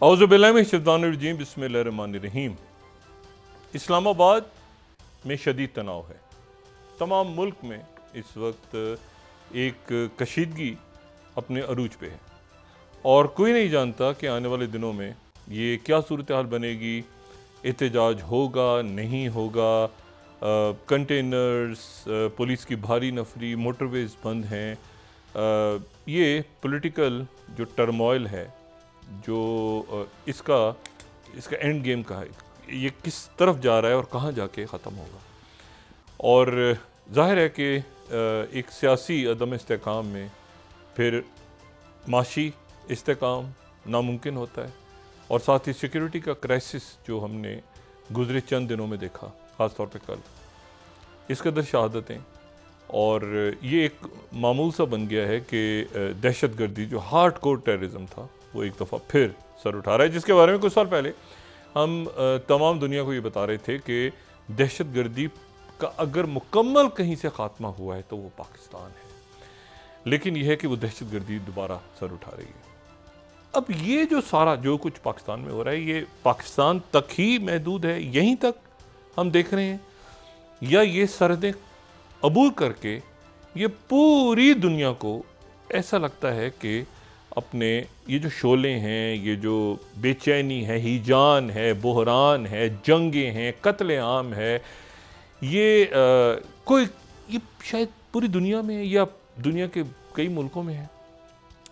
اعوذ باللہ من الشیطان الرجیم، بسم اللہ الرحمن الرحیم۔ اسلام آباد میں شدید تناؤ ہے۔ تمام ملک میں اس وقت ایک کشیدگی اپنے عروج پہ ہے اور کوئی نہیں جانتا کہ آنے والے دنوں میں یہ کیا صورتحال بنے گی، احتجاج ہوگا نہیں ہوگا، کنٹینرز، پولیس کی بھاری نفری، موٹر ویز بند ہیں۔ یہ پولیٹیکل جو ٹرموائل ہے، جو اس کا اینڈ گیم کا ہے، یہ کس طرف جا رہا ہے اور کہاں جا کے ختم ہوگا۔ اور ظاہر ہے کہ ایک سیاسی عدم استحکام میں پھر معاشی استحکام ناممکن ہوتا ہے، اور ساتھ ہی سیکیورٹی کا کرائسس جو ہم نے گزرے چند دنوں میں دیکھا، خاص طور پہ کل، اس قدر شہادتیں، اور یہ ایک معمول سا بن گیا ہے کہ دہشت گردی جو ہارڈ کور ٹیررزم تھا وہ ایک دفعہ پھر سر اٹھا رہا ہے، جس کے بارے میں کچھ سال پہلے ہم تمام دنیا کو یہ بتا رہے تھے کہ دہشت گردی کا اگر مکمل کہیں سے خاتمہ ہوا ہے تو وہ پاکستان ہے، لیکن یہ ہے کہ وہ دہشت گردی دوبارہ سر اٹھا رہی ہے۔ اب یہ جو سارا جو کچھ پاکستان میں ہو رہا ہے، یہ پاکستان تک ہی محدود ہے، یہیں تک ہم دیکھ رہے ہیں، یا یہ سرحدیں عبور کر کے یہ پوری دنیا کو ایسا لگتا ہے کہ اپنے یہ جو شعلے ہیں، یہ جو بے چینی ہے، ہیجان ہے، بحران ہے، جنگیں ہیں، قتل عام ہے، یہ شاید پوری دنیا میں یا دنیا کے کئی ملکوں میں ہے۔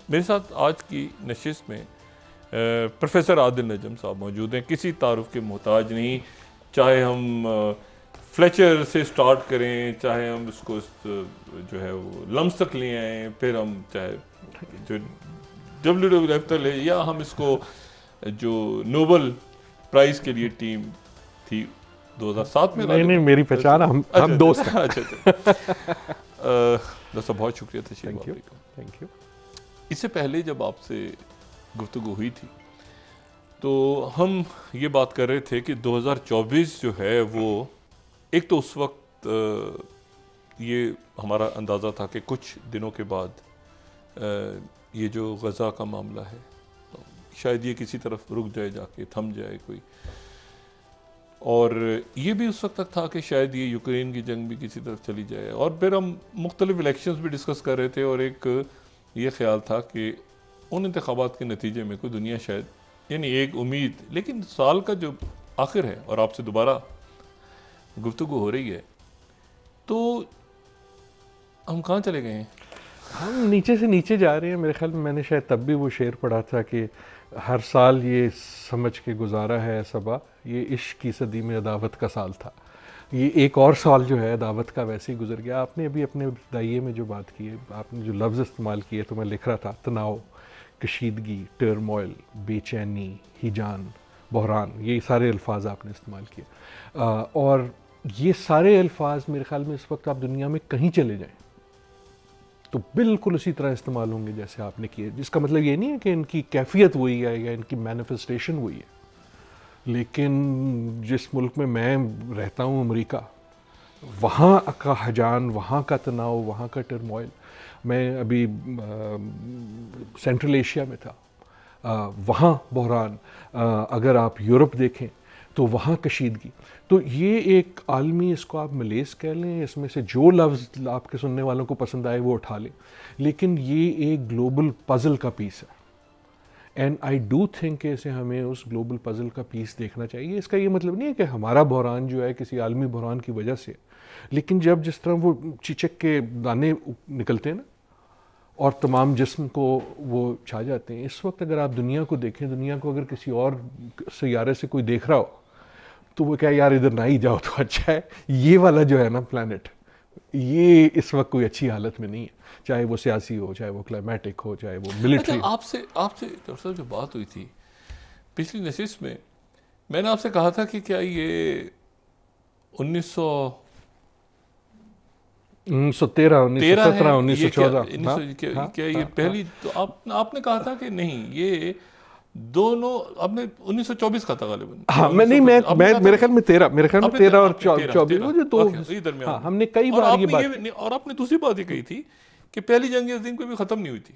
میرے ساتھ آج کی نشست میں پروفیسر عادل نجم صاحب موجود ہیں، کسی تعارف کے محتاج نہیں، چاہے ہم فلیچر سے سٹارٹ کریں، چاہے ہم اس کو جو ہے وہ لمس تک لے آئیں، پھر ہم چاہے جو WWF تک لے، یا ہم اس کو جو نوبل پرائز کے لیے ٹیم تھی 2007 میں، نہیں میری پہچان، ہم دوست ہیں۔ دوستہ بہت شکریہ تشریف آوری کا۔ Thank you. اس سے پہلے جب آپ سے گفتگو ہوئی تھی تو ہم یہ بات کر رہے تھے کہ 2024 جو ہے وہ ایک تو اس وقت یہ ہمارا اندازہ تھا کہ کچھ دنوں کے بعد یہ جو غزہ کا معاملہ ہے شاید یہ کسی طرف رک جائے، جا کے تھم جائے کوئی، اور یہ بھی اس وقت تک تھا کہ شاید یہ یوکرین کی جنگ بھی کسی طرف چلی جائے، اور پھر ہم مختلف الیکشنز بھی ڈسکس کر رہے تھے، اور ایک یہ خیال تھا کہ ان انتخابات کے نتیجے میں کوئی دنیا شاید، یعنی ایک امید، لیکن سال کا جو آخر ہے اور آپ سے دوبارہ گفتگو ہو رہی ہے تو ہم کہاں چلے گئے ہیں؟ ہم نیچے سے نیچے جا رہے ہیں۔ میرے خیال میں نے شاید تب بھی وہ شعر پڑھا تھا کہ ہر سال یہ سمجھ کے گزارا ہے صبا، یہ عشق کی صدی میں عداوت کا سال تھا۔ یہ ایک اور سال جو ہے عداوت کا ویسے ہی گزر گیا۔ آپ نے ابھی اپنے ابتدائیے میں جو بات کی ہے، آپ نے جو لفظ استعمال کیے تو میں لکھ رہا تھا، تناؤ، کشیدگی، ٹرموائل، بے چینی، ہیجان، بحران، یہ سارے الفاظ آپ نے استعمال کیے، اور یہ سارے الفاظ میرے خیال میں اس وقت آپ دنیا میں کہیں چلے جائیں تو بالکل اسی طرح استعمال ہوں گے جیسے آپ نے کیے، جس کا مطلب یہ نہیں ہے کہ ان کی کیفیت وہی ہے یا ان کی مینیفیسٹیشن وہی ہے، لیکن جس ملک میں رہتا ہوں، امریکہ، وہاں کا ہیجان، وہاں کا تناؤ، وہاں کا ٹرموائل، میں ابھی سینٹرل ایشیا میں تھا، وہاں بحران، اگر آپ یورپ دیکھیں تو وہاں کشیدگی، تو یہ ایک عالمی، اس کو آپ ملیز کہہ لیں، اس میں سے جو لفظ آپ کے سننے والوں کو پسند آئے وہ اٹھا لیں، لیکن یہ ایک گلوبل پزل کا پیس ہے، اینڈ آئی ڈو تھنک کہ اسے ہمیں اس گلوبل پزل کا پیس دیکھنا چاہیے۔ اس کا یہ مطلب نہیں ہے کہ ہمارا بحران جو ہے کسی عالمی بحران کی وجہ سے، لیکن جس طرح وہ چچک کے دانے نکلتے ہیں نا اور تمام جسم کو وہ چھا جاتے ہیں، اس وقت اگر آپ دنیا کو دیکھیں، دنیا کو اگر کسی اور سیارے سے کوئی دیکھ رہا ہو تو وہ کہا یار ادھر نہ ہی جاؤ تو اچھا ہے، یہ والا جو ہے نا پلانٹ، یہ اس وقت کوئی اچھی حالت میں نہیں ہے، چاہے وہ سیاسی ہو، چاہے وہ کلائمیٹک ہو، چاہے وہ ملٹری۔ آپ سے ڈاکٹر صاحب جو بات ہوئی تھی پچھلی نشست میں نے آپ سے کہا تھا کہ کیا یہ 1913، 1917، 1914 کیا یہ پہلی، تو آپ نے کہا تھا کہ نہیں، یہ دونوں، آپ نے 1924 کا تھا غالباً، ہاں میں نہیں، میرے خیال میں 13 اور 24 وہ جو دو ہم نے کئی بار یہ بات، اور آپ نے دوسری بات یہ کہی تھی کہ پہلی جنگ عظیم کوئی بھی ختم نہیں ہوئی تھی۔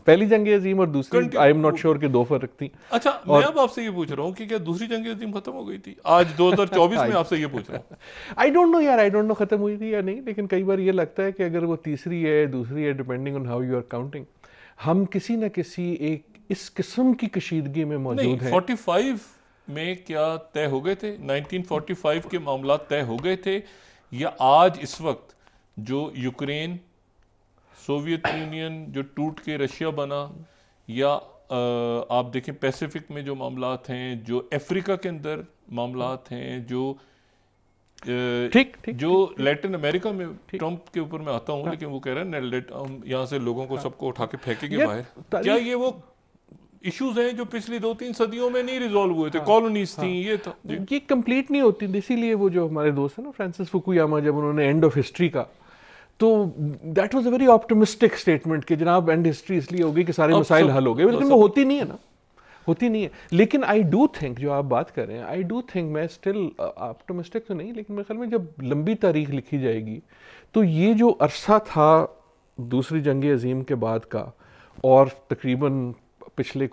پہلی جنگ عظیم اور دوسری آئی ایم ناٹ شیور کہ دو فرق تھیں. اچھا میں اب آپ سے یہ پوچھ رہا ہوں کہ کیا دوسری جنگ عظیم ختم ہو گئی تھی؟ آج 2024 میں آپ سے یہ پوچھ رہا ہوں. آئی ڈونٹ نو یار، آئی ڈونٹ نو ختم ہوئی تھی یا نہیں، لیکن کئی بار یہ لگتا ہے کہ اگر وہ تیسری ہے دوسری ہے، depending on how you are counting, ہم کسی نہ کسی ایک اس قسم کی کشیدگی میں موجود ہیں. 45 میں کیا طے ہو گئے تھے؟ 1945 کے معاملات طے ہو گئے تھے، یا آج اس وقت جو یوکرین، سوویت یونین جو ٹوٹ کے رشیا بنا، یا آپ دیکھیں پیسیفک میں جو معاملات ہیں، جو افریقہ کے اندر معاملات ہیں، جو لیٹن امریکہ میں ٹرمپ کے اوپر میں آتا ہوں، لیکن وہ کہہ رہے ہیں ہم یہاں سے لوگوں کو سب کو اٹھا کے پھینکیں گے باہر. کیا یہ وہ ایشوز ہیں جو پچھلی 2-3 صدیوں میں نہیں ریزالو ہوئے تھے؟ کالونیز تھیں، یہ تھا، یہ کمپلیٹ نہیں ہوتی. اسی لیے وہ جو ہمارے دوست ہیں نا فرانسس فوکویاما، جب انہوں نے اینڈ آف ہسٹری کا، تو that was a very optimistic statement کہ جناب اینڈ ہسٹری اس لیے ہوگی کہ سارے مسائل حل ہو گئے، لیکن وہ ہوتی نہیں ہے نا، ہوتی نہیں ہے. لیکن آئی ڈو تھنک، جو آپ بات کر رہے ہیں، آئی ڈو تھنک، میں اسٹل آپٹمسٹک تو نہیں، لیکن میرے خیال میں جب لمبی تاریخ لکھی جائے گی تو یہ جو عرصہ تھا دوسری جنگ عظیم کے بعد کا، اور تقریباً پچھلے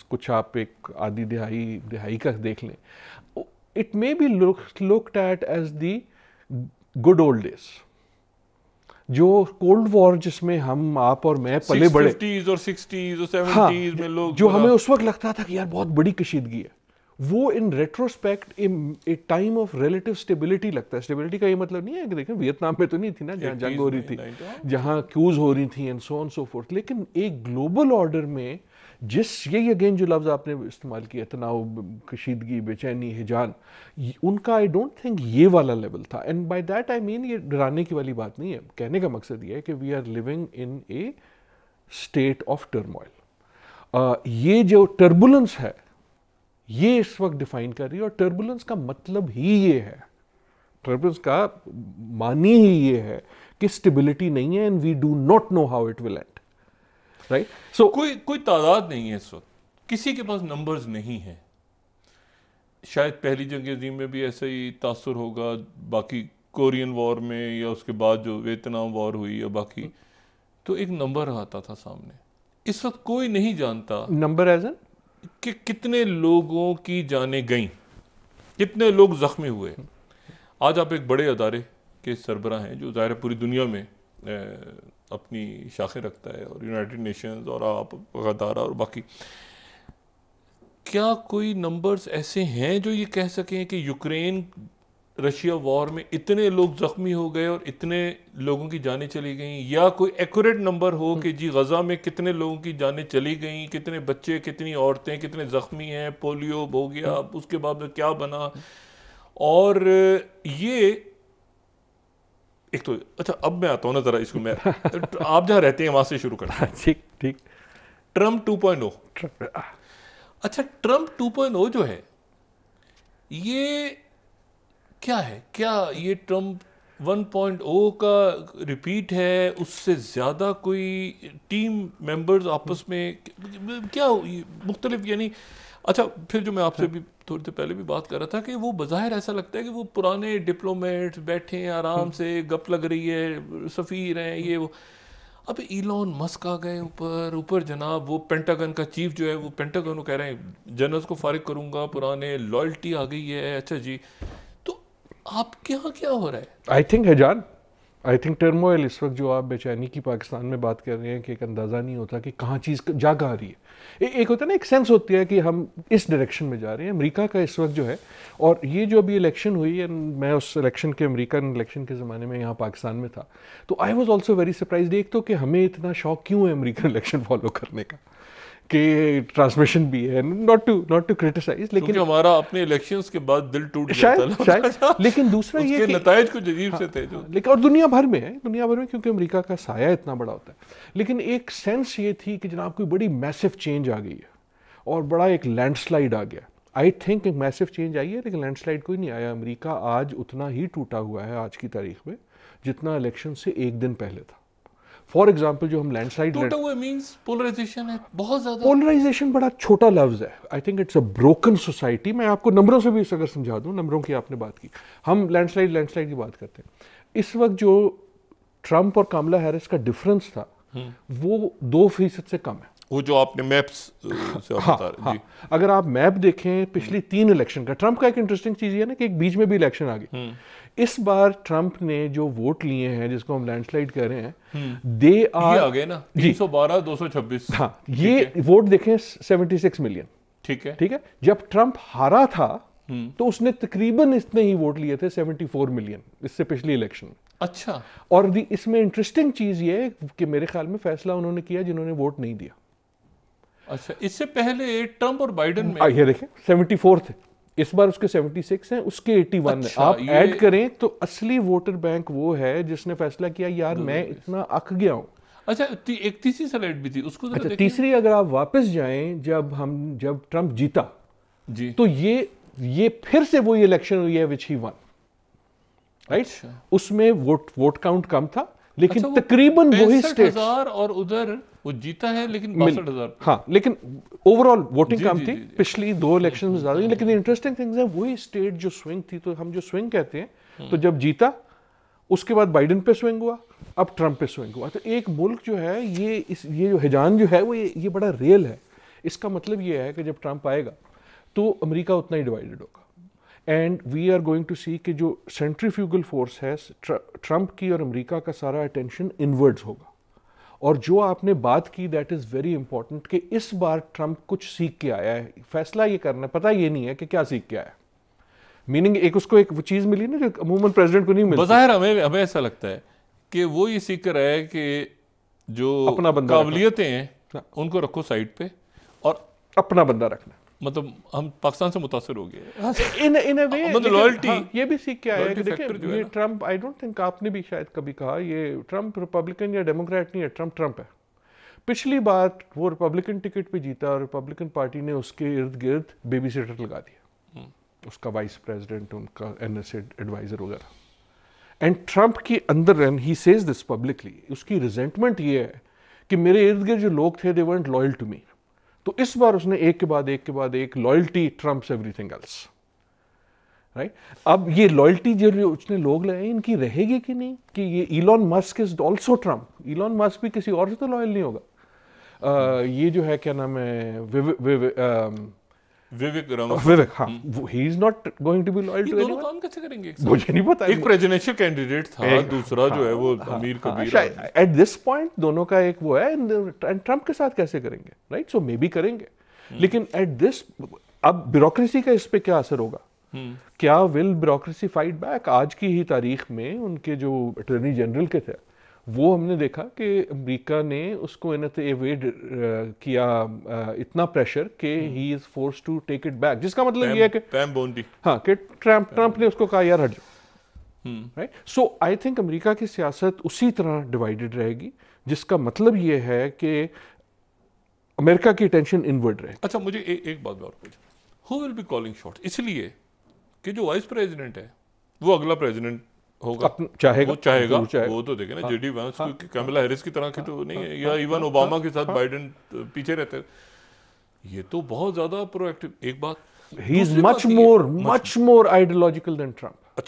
کچھ آپ ایک آدھی دہائی کا دیکھ لیں، it may be looked at as the good old days, جو کولڈ وار جس میں ہم آپ اور میں پلے بڑے، 50s اور 60s اور 70s میں لوگ، جو ہمیں اس وقت لگتا تھا کہ یار بہت بڑی کشیدگی ہے، وہ in retrospect a time of relative stability لگتا ہے. اسٹیبلٹی کا یہ مطلب نہیں ہے کہ دیکھیں ویتنام میں تو نہیں تھی نا جہاں جنگ ہو رہی تھی، جہاں کیوز ہو رہی تھیں and so on so forth, لیکن ایک گلوبل آرڈر میں یہی اگین جو لفظ آپ نے استعمال کیا، تناؤ، کشیدگی، بے چینی، ہجان، ان کا آئی ڈونٹ تھنک یہ والا لیول تھا. اینڈ بائی دیٹ آئی مین یہ ڈرانے کی والی بات نہیں ہے. کہنے کا مقصد یہ ہے کہ we are living in a state of turmoil. یہ جو ٹربولنس ہے یہ اس وقت ڈیفائن کر رہی ہے، اور ٹربولنس کا مطلب ہی یہ ہے، ٹربولنس کا معنی ہی یہ ہے کہ اسٹیبلٹی نہیں ہے، and we do not know how it will end. Right, so کوئی تعداد نہیں ہے اس وقت، کسی کے پاس نمبرز نہیں ہیں. شاید پہلی جنگ عظیم میں بھی ایسا ہی تاثر ہوگا، باقی کورین وار میں، یا اس کے بعد جو ویتنام وار ہوئی، یا باقی، تو ایک نمبر آتا تھا سامنے. اس وقت کوئی نہیں جانتا نمبر ایز این کہ کتنے لوگوں کی جانیں گئیں، کتنے لوگ زخمی ہوئے. آج آپ ایک بڑے ادارے کے سربراہ ہیں جو ظاہر پوری دنیا میں اپنی شاخیں رکھتا ہے، اور یونائٹڈ نیشنز اور آپ غدارہ اور باقی، کیا کوئی نمبرز ایسے ہیں جو یہ کہہ سکیں کہ یوکرین رشیا وار میں اتنے لوگ زخمی ہو گئے اور اتنے لوگوں کی جانیں چلی گئیں، یا کوئی ایکوریٹ نمبر ہو کہ جی غزہ میں کتنے لوگوں کی جانیں چلی گئیں، کتنے بچے، کتنی عورتیں، کتنے زخمی ہیں، پولیو ہو گیا، اس کے بعد کیا بنا؟ اور یہ ایک تو اچھا اب میں آتا ہوں نا ذرا اس کو، میں آپ جہاں رہتے ہیں وہاں سے شروع کرتا ہوں. ٹھیک، ٹرمپ 2.0. اچھا ٹرمپ 2.0 جو ہے یہ کیا ہے؟ کیا یہ ٹرمپ 1.0 کا ریپیٹ ہے؟ اس سے زیادہ کوئی ٹیم ممبرز آپس میں کیا مختلف، یعنی اچھا پھر جو میں آپ سے بھی تھوڑی دیر پہلے بھی بات کر رہا تھا کہ وہ بظاہر ایسا لگتا ہے کہ وہ پرانے ڈپلومیٹس بیٹھے ہیں آرام سے، گپ لگ رہی ہے، سفیر ہیں یہ وہ. اب ایلون مسک آ گئے اوپر جناب، وہ پینٹاگن کا چیف جو ہے، وہ پینٹاگن کو کہہ رہے ہیں جنرلز کو فارغ کروں گا، پرانے لائلٹی آ گئی ہے. اچھا جی، تو آپ کے یہاں کیا ہو رہا ہے؟ آئی تھنک ہے جان، آئی تھنک ٹرموائل اس وقت جو آپ بے چینی کی پاکستان میں بات کر رہے ہیں کہ ایک اندازہ نہیں ہوتا کہ کہاں چیز جا کہاں رہی ہے. ایک ہوتا ہے نا، ایک سینس ہوتی ہے کہ ہم اس ڈائریکشن میں جا رہے ہیں. امریکہ کا اس وقت جو ہے، اور یہ جو ابھی الیکشن ہوئی ہے، میں اس الیکشن کے امریکن الیکشن کے زمانے میں یہاں پاکستان میں تھا، تو I was also very surprised. ایک تو کہ ہمیں اتنا شوق کیوں ہے امریکن الیکشن فالو کرنے کا، کہ ٹرانسمیشن بھی ہے، ناٹ ٹو کرٹیسائز، لیکن ہمارا اپنے الیکشنز کے بعد دل ٹوٹ شاید. لیکن دوسرا یہ کہ نتائج کچھ عجیب سے تھے جو، لیکن اور دنیا بھر میں کیونکہ امریکہ کا سایہ اتنا بڑا ہوتا ہے. لیکن ایک سینس یہ تھی کہ جناب کوئی بڑی میسو چینج آ گئی ہے، اور بڑا ایک لینڈ سلائڈ آ گیا. آئی تھنک ایک میسو چینج آئی ہے، لیکن لینڈ سلائڈ کوئی نہیں آیا. امریکہ آج اتنا ہی ٹوٹا ہوا ہے آج کی تاریخ میں جتنا الیکشن سے ایک دن پہلے تھا. فار ایگزامپل جو ہم لینڈ سلائڈ، ٹوٹا ہوا مینس پولرائزیشن ہے بہت زیادہ. پولرائزیشن بڑا چھوٹا لفظ ہے. I think it's a broken society. میں آپ کو نمبروں سے بھی اگر سمجھا دوں، نمبروں کی آپ نے بات کی، ہم لینڈ سلائڈ کی بات کرتے ہیں. اس وقت جو ٹرمپ اور کاملا ہیرس کا ڈفرنس تھا وہ 2% سے کم ہے. وہ جو آپ نے میپس سے آپ بتا رہے. اگر آپ میپ دیکھیں پچھلی 3 الیکشن کا, ٹرمپ کا ایک انٹرسٹنگ چیز یہ ہے نا کہ ایک بیچ میں بھی الیکشن آ گئی. اس بار ٹرمپ نے جو ووٹ لیے ہیں جس کو ہم لینڈ سلائڈ کہہ رہے ہیں, دے آر آ گئے نا 312 226. ہاں, یہ ووٹ دیکھیں 76 ملین. ٹھیک ہے, ٹھیک ہے. جب ٹرمپ ہارا تھا تو اس نے تقریباً اتنے ہی ووٹ لیے تھے 74 ملین اس سے پچھلی الیکشن میں. اچھا. اور اس میں انٹرسٹنگ چیز یہ ہے کہ میرے خیال میں فیصلہ انہوں نے کیا جنہوں نے ووٹ نہیں دیا. اچھا, اس سے پہلے ٹرمپ اور بائیڈن میں یہ دیکھیں 74 تھے, اس بار اس کے 76 ہیں, اس کے 81 ہیں. آپ ایڈ کریں تو اصلی ووٹر بینک وہ ہے جس نے فیصلہ کیا یار میں اتنا اک گیا ہوں. اچھا, ایک تیسری سلائڈ بھی تھی اس کو. اچھا, تیسری اگر آپ واپس جائیں جب ٹرمپ جیتا جی تو یہ پھر سے وہی الیکشن ہوئی ہے وچ ہی ون, رائٹ. اس میں ووٹ کاؤنٹ کم تھا لیکن تقریباً وہی اسٹیٹ, اور ادھر وہ جیتا ہے لیکن 62,000. ہاں, لیکن اوور آل ووٹنگ کم تھی پچھلی 2 الیکشن میں زیادہ. لیکن انٹرسٹنگ تھنگز ہے وہی اسٹیٹ جو سوئنگ تھی, تو ہم جو سوئنگ کہتے ہیں, تو جب جیتا اس کے بعد بائیڈن پہ سوئنگ ہوا, اب ٹرمپ پہ سوئنگ ہوا. تو ایک ملک جو ہے یہ جو ہجان جو ہے وہ یہ بڑا ریل ہے. اس کا مطلب یہ ہے کہ جب ٹرمپ آئے گا تو امریکہ اتنا ہی ڈیوائیڈڈ ہوگا. And we are going to see کہ جو سینٹریفیوگل فورس ہے ٹرمپ کی اور امریکہ کا سارا اٹینشن انورڈز ہوگا. اور جو آپ نے بات کی دیٹ از ویری امپورٹنٹ کہ اس بار ٹرمپ کچھ سیکھ کے آیا ہے. فیصلہ یہ کرنا ہے, پتہ یہ نہیں ہے کہ کیا سیکھ کے آیا. میننگ اس کو ایک وہ چیز ملی نا جو عموماً پریزیڈنٹ کو نہیں ملتی. بظاہر ہمیں ایسا لگتا ہے کہ وہ یہ سیکھ کر آیا ہے کہ جو اپنا بندہ قابلیتیں ہیں ان کو رکھو سائڈ پہ اور اپنا بندہ رکھنا. مطلب ہم پاکستان سے متاثر ہو گئے ان اے وے, مطلب لائلٹی یہ بھی سیکھ کے آیا ہے کہ دیکھیں یہ ٹرمپ, آئی ڈونٹ تھنک آپ نے بھی شاید کبھی کہا یہ ٹرمپ ریپبلکن یا ڈیموکریٹ نہیں ہے, ٹرمپ ہے. پچھلی بار وہ ریپبلکن ٹکٹ پہ جیتا اور ریپبلکن پارٹی نے اس کے ارد گرد بیبی سیٹر لگا دیا, اس کا وائس پریزیڈنٹ, ان کا این ایس اے ایڈوائزر وغیرہ. اینڈ ٹرمپ کے اندر, and he says this publicly, اس کی ریزنٹمنٹ یہ ہے کہ میرے ارد گرد جو لوگ تھے they weren't loyal to me. تو اس بار اس نے ایک کے بعد ایک loyalty trumps everything else, right. اب یہ لائلٹی جو اس نے لوگ لائے ان کی رہے گی کہ نہیں, کہ یہ Elon Musk is also Trump. Elon Musk بھی کسی اور سے تو لائل نہیں ہوگا. یہ جو ہے کیا نام ہے ووک, ہاں, he is not going to be loyal to anyone. کام کیسے کریں گے مجھے نہیں پتا. ایک پریزیڈنشیل کینڈیڈیٹ تھا, دوسرا جو ہے وہ امیر کبیر. ایٹ دس پوائنٹ دونوں کا ایک وہ ہے, ٹرمپ کے ساتھ کیسے کریں گے, رائٹ. سو مے بی کریں گے, لیکن ایٹ دس اب بیوروکریسی کا اس پہ کیا اثر ہوگا, کیا ول بیوروکریسی فائٹ بیک. آج کی ہی تاریخ میں ان کے جو اٹارنی جنرل کے تھے وہ ہم نے دیکھا کہ امریکہ نے اس کو ایویڈ کیا اتنا پریشر کہ he is forced to take it back, جس کا مطلب یہ ہے کہ ہاں کہ ٹرمپ نے اس کو کہا یار ہٹ جاؤ, رائٹ. سو آئی تھنک امریکہ کی سیاست اسی طرح ڈیوائیڈڈ رہے گی, جس کا مطلب یہ ہے کہ امریکہ کی ٹینشن انورڈ رہے. اچھا, مجھے ایک بات اور پوچھیں, ہو ول بی کالنگ شاٹ, اس لیے کہ جو وائس پریزیڈنٹ ہے وہ اگلا پریزیڈنٹ ہوگا, چاہے گا. وہ تو دیکھیں نا جے ڈی وینس, کیملا ہیرس کی طرح کی تو نہیں ہے, یا ایون اوباما کے ساتھ بائیڈن پیچھے رہتے ہیں. یہ تو بہت زیادہ پرو ایکٹیو. ایک بات, ہی از مچ مور آئیڈیولوجیکل دین ٹرمپ.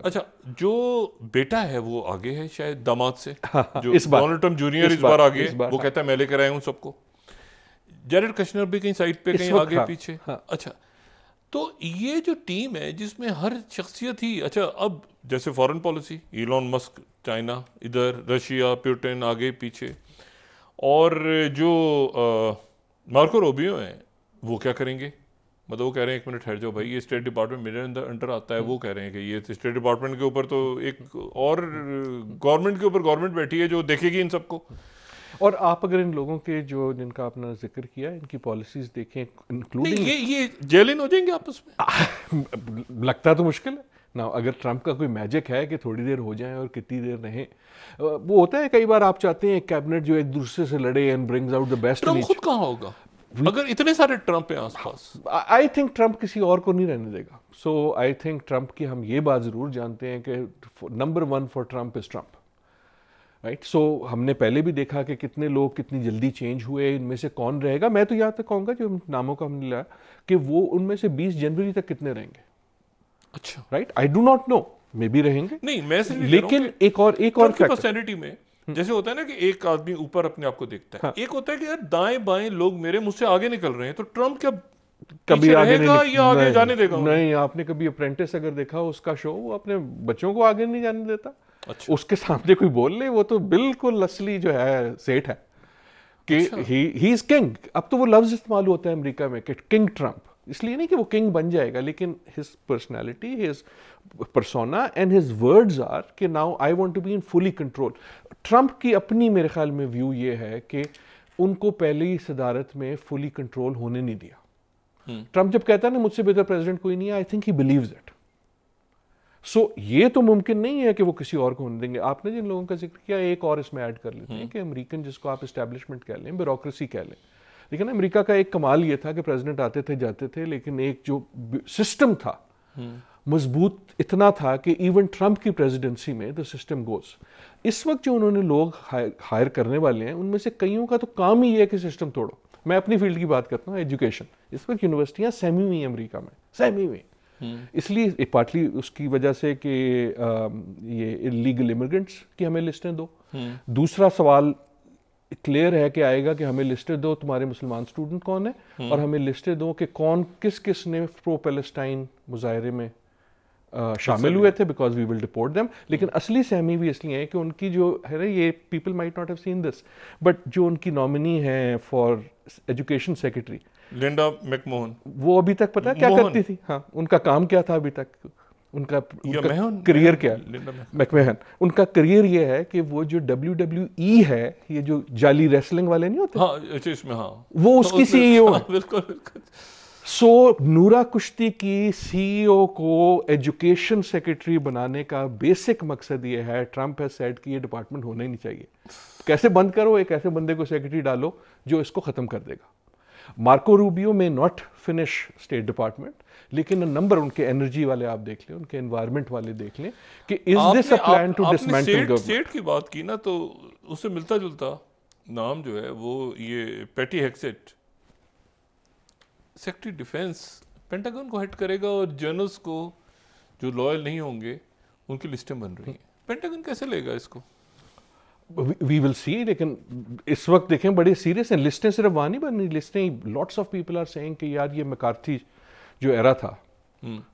اچھا, جو بیٹا ہے وہ آگے ہے شاید داماد سے, جو ڈونلڈ ٹرمپ جونیئر اس بار آگے, وہ کہتا ہے میں لے کر آیا ہوں سب کو. جیریڈ کشنر بھی کہیں سائڈ پہ کہیں آگے پیچھے. اچھا, تو یہ جو ٹیم ہے جس میں ہر شخصیت ہی, اچھا اب جیسے foreign policy Elon Musk China, ادھر رشیا پیوٹن آگے پیچھے, اور جو مارکو روبیو ہیں وہ کیا کریں گے, مطلب وہ کہہ رہے ہیں ایک منٹ ٹھہر جاؤ بھائی, یہ اسٹیٹ ڈپارٹمنٹ میرے انڈر آتا ہے. وہ کہہ رہے ہیں کہ یہ اسٹیٹ ڈپارٹمنٹ کے اوپر تو ایک اور گورنمنٹ کے اوپر گورنمنٹ بیٹھی ہے جو دیکھے گی ان سب کو. اور آپ اگر ان لوگوں کے جو جن کا آپ نے ذکر کیا ان کی پالیسیز دیکھیں, انکلوڈنگ یہ جیلن ہو جائیں گے آپس میں, لگتا تو مشکل ہے نا. اگر ٹرمپ کا کوئی میجک ہے کہ تھوڑی دیر ہو جائیں اور کتنی دیر رہیں, وہ ہوتا ہے کئی بار آپ چاہتے ہیں ایک کیبنٹ جو ایک دوسرے سے لڑے and brings out the best. Trump خود کہاں ہوگا اگر اتنے سارے ٹرمپ ہیں آس پاس. آئی تھنک ٹرمپ کسی اور کو نہیں رہنے دے گا. سو آئی تھنک ٹرمپ کی ہم یہ بات ضرور جانتے ہیں کہ number 1 for Trump is Trump, right. So ہم نے پہلے بھی دیکھا کہ کتنے لوگ کتنی جلدی چینج ہوئے, ان میں سے کون رہے گا. میں تو یہاں تک کہوں گا جو ناموں کا ہم نے لیا کہ وہ ان میں سے 20 جنوری تک کتنے رہیں گے. اچھا, right, I do not know, maybe رہیں گے نہیں, میں لیکن ایک اور پرسنالٹی میں جیسے ہوتا ہے نا کہ ایک آدمی اوپر اپنے آپ کو دیکھتا ہے, ایک ہوتا ہے کہ یار دائیں بائیں لوگ میرے مجھ سے آگے نکل رہے ہیں, تو ٹرمپ کیا کبھی آگے رہے گا یا آگے جانے دے گا؟ نہیں, آپ نے کبھی اپرینٹس اگر دیکھا اس کا شو, وہ اپنے بچوں کو آگے نہیں جانے دیتا. اس کے سامنے کوئی بول لے وہ تو بالکل اصلی جو ہے سیٹ ہے کہ ہی از کنگ. اب تو وہ لفظ استعمال ہوتا ہے امریکہ میں کہ کنگ ٹرمپ, اس لیے نہیں کہ وہ کنگ بن جائے گا, لیکن his personality, his persona and his words are کہ now I want to be in fully control. Trump کی اپنی میرے خیال میں ویو یہ ہے کہ ان کو پہلی صدارت میں فلی کنٹرول ہونے نہیں دیا. ٹرمپ جب کہتا ہے نا مجھ سے بہتر پریزیڈنٹ کوئی نہیں ہے, I think he believes it. So یہ تو ممکن نہیں ہے کہ وہ کسی اور کو ہونے دیں گے. آپ نے جن لوگوں کا ذکر کیا ایک اور اس میں ایڈ کر لیتے ہیں کہ امریکن جس کو آپ اسٹیبلشمنٹ کہہ لیں, بیوروکریسی کہہ لیں. لیکن امریکہ کا ایک کمال یہ تھا کہ پریزیڈنٹ آتے تھے جاتے تھے, لیکن ایک جو سسٹم تھا مضبوط اتنا تھا کہ ایون ٹرمپ کی پریزیڈنسی میں دا سسٹم گوز. اس وقت جو انہوں نے لوگ ہائر کرنے والے ہیں ان میں سے کئیوں کا تو کام ہی یہ ہے کہ سسٹم توڑو. میں اپنی فیلڈ کی بات کرتا ہوں, ایجوکیشن. اس وقت یونیورسٹیاں سیمی ہوئی ہیں امریکہ میں, سیمی ہوئی. اس لیے پارٹلی اس کی وجہ سے کہ یہ انلیگل امیگرنٹس کی ہمیں لسٹیں دو. دوسرا سوال کلیئر ہے کہ آئے گا کہ ہمیں لسٹیں دو تمہارے مسلمان اسٹوڈنٹ کون ہیں, اور ہمیں لسٹیں دو کہ کون کس کس نے پرو پیلسٹائن مظاہرے میں شامل ہوئے تھے, because we will deport them. لیکن اصلی سہمی بھی اس لیے ہے کہ ان کی جو ہے یہ people might not have seen this, but جو ان کی نامنی ہے for education secretary Linda make Mohan, وہ ابھی تک پتا کیا کرتی تھی؟ ہاں, ان کا کام کیا تھا ابھی تک, ان کا کریئر کیا ہے؟ میکمہن. ان کا کریئر یہ ہے کہ وہ جو WWE ہے, یہ جو جعلی ریسلنگ والے نہیں ہوتے, اس میں وہ اس کی سی ای او ہے. بالکل بالکل. سو نورا کشتی کی سی ای او کو ایجوکیشن سیکرٹری بنانے کا بیسک مقصد یہ ہے, ٹرمپ ہیز سیڈ کہ یہ ڈپارٹمنٹ ہونا ہی نہیں چاہیے. کیسے بند کرو, ایک ایسے بندے کو سیکرٹری ڈالو جو اس کو ختم کر دے گا. مارکو روبیو میں ناٹ فنش اسٹیٹ ڈپارٹمنٹ, لیکن نمبر ان کے انرجی والے آپ دیکھ لیں, ان کے انوائرمنٹ والے دیکھ لیں کہ is this a plan to dismantle government. State کی بات کی نا, تو اس سے ملتا جلتا نام جو ہے وہ یہ پیٹی ہیکسٹ, سیکرٹری ڈیفینس, پینٹاگن کو ہیڈ کرے گا, اور جنرلز کو جو لوئل نہیں ہوں گے ان کی لسٹیں بن رہی ہیں. پینٹاگن کیسے لے گا اس کو؟ وی ول سی. لیکن اس وقت دیکھیں بڑی سیریس ہیں لسٹیں, صرف وہاں نہیں بن رہی لسٹیں. Lots of people are saying کہ یار یہ مکارتھی جو ایرا تھا,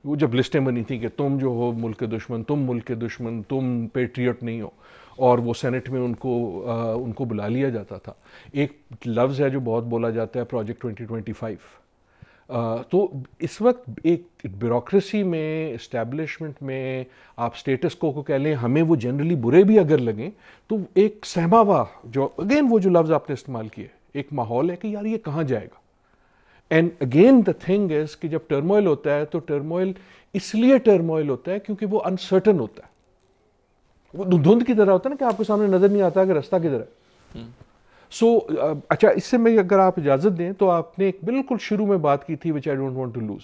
وہ جب لسٹیں بنی تھیں کہ تم جو ہو ملک کے دشمن, تم ملک کے دشمن, تم پیٹریٹ نہیں ہو, اور وہ سینٹ میں ان کو بلا لیا جاتا تھا. ایک لفظ ہے جو بہت بولا جاتا ہے, پروجیکٹ 2025. تو اس وقت ایک بیوروکریسی میں, اسٹیبلشمنٹ میں, آپ سٹیٹس کو کہہ لیں, ہمیں وہ جنرلی برے بھی اگر لگیں, تو ایک سہما ہوا جو اگین وہ جو لفظ آپ نے استعمال کیے, ایک ماحول ہے کہ یار یہ کہاں جائے گا. And again the thing is کہ جب ٹرموائل ہوتا ہے تو ٹرموائل اس لیے ٹرموائل ہوتا ہے کیونکہ وہ انسرٹن ہوتا ہے. وہ دھند کی طرح ہوتا ہے نا کہ آپ کے سامنے نظر نہیں آتا کہ راستہ کدھر ہے. سو اچھا, اس سے میں اگر آپ اجازت دیں تو آپ نے ایک بالکل شروع میں بات کی تھی which I don't want to lose,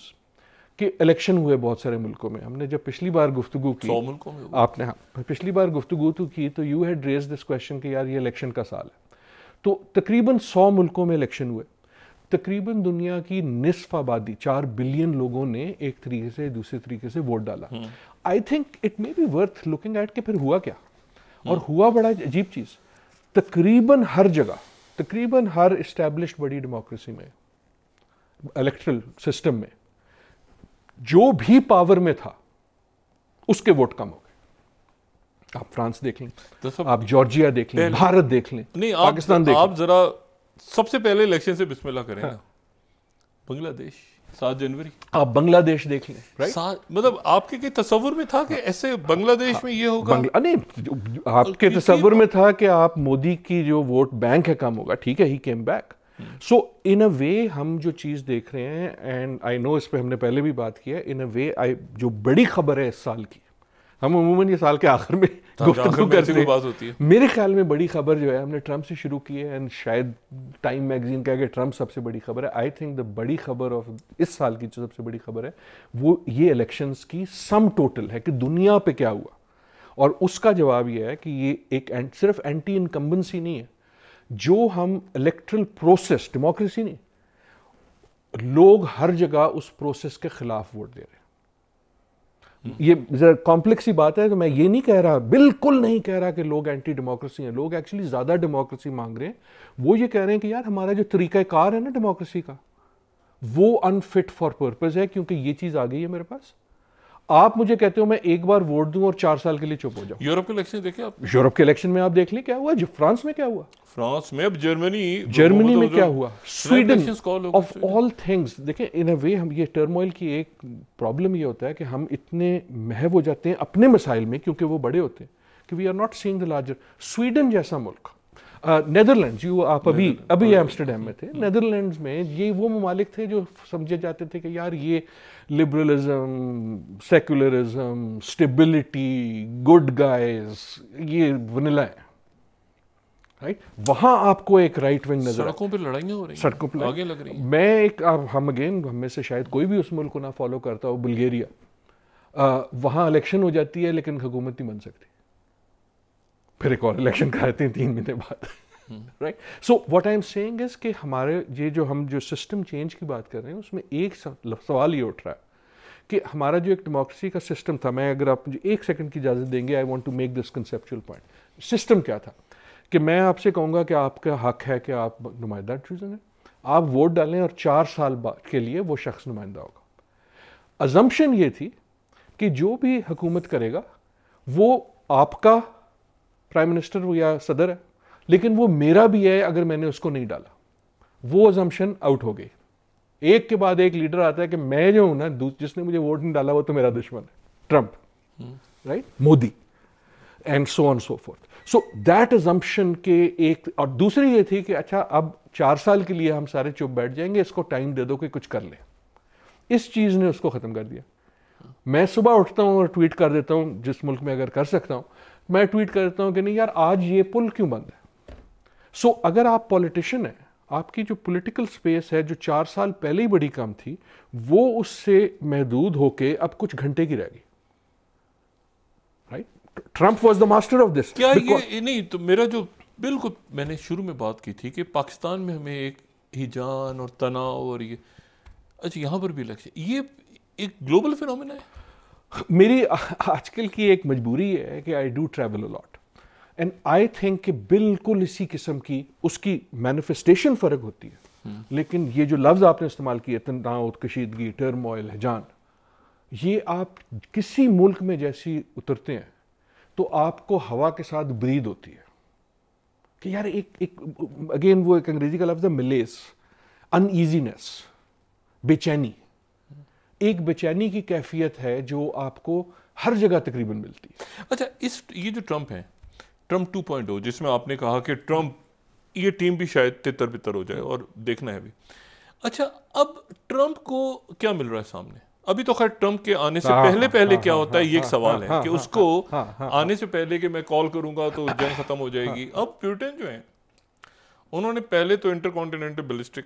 کہ الیکشن ہوئے بہت سارے ملکوں میں. ہم نے جب پچھلی بار گفتگو کی, 100 ملکوں میں آپ نے پچھلی بار گفتگو تو کی, تو you had raise this question کہ یار یہ الیکشن کا سال ہے. تو تقریباً 100 ملکوں میں الیکشن ہوئے. تقریباً دنیا کی نصف آبادی 4 بلین لوگوں نے ایک طریقے سے دوسرے طریقے سے ووٹ ڈالا. I think it may be worth looking at کہ پھر ہوا کیا, اور ہوا بڑا عجیب چیز. تقریباً ہر جگہ, تقریباً ہر اسٹیبلشڈ بڑی ڈیموکریسی میں, الیکٹرل سسٹم میں, جو بھی پاور میں تھا اس کے ووٹ کم ہو گئے. آپ فرانس دیکھ لیں, آپ جارجیا دیکھ لیں, بھارت دیکھ لیں, پاکستان دیکھ لیں. آپ ذرا سب سے پہلے الیکشن سے بسم اللہ کریں نا, بنگلہ دیش 7 جنوری, آپ بنگلہ دیش دیکھ لیں. مطلب آپ کے تصور میں تھا کہ ایسے بنگلہ دیش میں یہ ہوگا؟ نہیں, آپ کے تصور میں تھا کہ آپ مودی کی جو ووٹ بینک ہے کم ہوگا. ٹھیک ہے, he came back. So in a وے ہم جو چیز دیکھ رہے ہیں, اینڈ آئی نو اس پہ ہم نے پہلے بھی بات کی ہے, ان اے وے جو بڑی خبر ہے اس سال کی, ہم عموماً یہ سال کے آخر میں گفتگو کرتے ہیں, میرے خیال میں بڑی خبر جو ہے ہم نے ٹرمپ سے شروع کی ہے, اینڈ شاید ٹائم میگزین کہہ کہ ٹرمپ سب سے بڑی خبر ہے. آئی تھنک دا بڑی خبر آف اس سال کی جو سب سے بڑی خبر ہے وہ یہ الیکشنز کی سم ٹوٹل ہے کہ دنیا پہ کیا ہوا, اور اس کا جواب یہ ہے کہ یہ ایک صرف اینٹی انکمبنسی نہیں ہے. جو ہم الیکٹرل پروسیس, ڈیموکریسی نہیں, لوگ ہر جگہ اس پروسیس کے خلاف ووٹ دے رہے ہیں. یہ ذرا کمپلیکس سی بات ہے. تو میں یہ نہیں کہہ رہا, بالکل نہیں کہہ رہا کہ لوگ اینٹی ڈیموکریسی ہیں. لوگ ایکچولی زیادہ ڈیموکریسی مانگ رہے ہیں. وہ یہ کہہ رہے ہیں کہ یار ہمارا جو طریقہ کار ہے نا ڈیموکریسی کا, وہ انفٹ فار پرپز ہے, کیونکہ یہ چیز آ گئی ہے میرے پاس. آپ مجھے کہتے ہو میں ایک بار ووٹ دوں اور 4 سال کے لیے چپ ہو جاؤں. یورپ کے الیکشن دیکھیں آپ, یورپ کے الیکشن میں آپ دیکھ لیں کیا ہوا, فرانس میں کیا ہوا, فرانس میں, اب جرمنی میں کیا ہوا, سویڈن, آف آل تھنگس. دیکھیں ان اے وے ہم یہ ٹرموائل کی ایک پرابلم یہ ہوتا ہے کہ ہم اتنے محو ہو جاتے ہیں اپنے مسائل میں, کیونکہ وہ بڑے ہوتے ہیں, کہ we are not seeing the larger. Sweden جیسا ملک, نیدرلینڈز, آپ ابھی ایمسٹرڈیم میں تھے, نیدرلینڈز میں یہ وہ ممالک تھے جو سمجھے جاتے تھے کہ یار یہ liberalism, secularism, stability, good guys, یہ ونیلا ہے, رائٹ. وہاں آپ کو ایک رائٹ ونگ نظر, سڑکوں پہ لڑائیاں ہو رہی ہیں, سڑکوں پہ آگے لگ رہی ہیں. میں ایک, ہم میں سے شاید کوئی بھی اس ملک کو نہ فالو کرتا ہو, بلگیریا, وہاں الیکشن ہو جاتی ہے لیکن حکومت نہیں بن سکتی, پھر ایک اور الیکشن کراتے ہیں 3 مہینے بعد, right. So what I am saying is کہ ہمارے یہ جو سسٹم چینج کی بات کر رہے ہیں اس میں ایک سوال یہ اٹھ رہا ہے کہ ہمارا جو ایک ڈیموکریسی کا سسٹم تھا, میں اگر آپ مجھے 1 سیکنڈ کی اجازت دیں گے, I want to make this conceptual point. System کیا تھا کہ میں آپ سے کہوں گا کہ آپ کا حق ہے کہ آپ نمائندہ چوزن ہیں, آپ ووٹ ڈالیں اور 4 سال بعد کے لیے وہ شخص نمائندہ ہوگا. ازمپشن یہ تھی کہ جو بھی حکومت کرے گا وہ آپ کا پرائم منسٹر یا صدر ہے, لیکن وہ میرا بھی ہے اگر میں نے اس کو نہیں ڈالا. وہ ازمپشن آؤٹ ہو گئی. ایک کے بعد ایک لیڈر آتا ہے کہ میں جو ہوں نا, جس نے مجھے ووٹ نہیں ڈالا وہ تو میرا دشمن ہے, Trump, right, Modi, and so on so forth. So that assumption کے ایک, اور دوسری یہ تھی کہ اچھا اب 4 سال کے لیے ہم سارے چپ بیٹھ جائیں گے, اس کو ٹائم دے دو کہ کچھ کر لے. اس چیز نے اس کو ختم کر دیا. میں صبح اٹھتا ہوں اور ٹویٹ کر دیتا ہوں, جس ملک میں اگر کر سکتا ہوں میں ٹویٹ کر دیتا ہوں کہ نہیں یار آج یہ پل کیوں بند ہے. سو اگر آپ پولیٹیشین ہیں, آپ کی جو پولیٹیکل سپیس ہے جو 4 سال پہلے ہی بڑی کم تھی, وہ اس سے محدود ہو کے اب کچھ گھنٹے کی رہ گئی, right. Trump was the master of this. کیا یہ نہیں, تو میرا جو بالکل میں نے شروع میں بات کی تھی کہ پاکستان میں ہمیں ایک ہیجان اور تناؤ اور یہ, اچھا یہاں پر بھی الیکشن, یہ ایک گلوبل فینومینا ہے. میری آج کل کی ایک مجبوری ہے کہ I do travel allot, and I think کہ بالکل اسی قسم کی اس کی مینیفیسٹیشن فرق ہوتی ہے, لیکن یہ جو لفظ آپ نے استعمال کیے, تناؤ, کشیدگی, ٹرموائل, ہیجان, یہ آپ کسی ملک میں جیسی اترتے ہیں تو آپ کو ہوا کے ساتھ برید ہوتی ہے کہ یار ایک اگین وہ ایک انگریزی کا لفظ ہے ملیس, ان ایزینس, بے چینی. ایک بے چینی کی کیفیت ہے جو آپ کو ہر جگہ تقریباً ملتی ہے. اچھا یہ جو ٹرمپ ہے, ٹرمپ 2.0, جس میں آپ نے کہا کہ ٹرمپ یہ ٹیم بھی شاید تتر بتر ہو جائے, اور دیکھنا ہے بھی. اچھا اب ٹرمپ کو کیا مل رہا ہے سامنے؟ ابھی تو خیر ٹرمپ کے آنے سے پہلے کیا ہوتا ہے یہ ایک سوال ہے کہ اس کو آنے سے پہلے کہ میں کال کروں گا تو جنگ ختم ہو جائے گی. اب پیوٹن جو ہیں انہوں نے پہلے تو انٹر کانٹیننٹل بیلسٹک,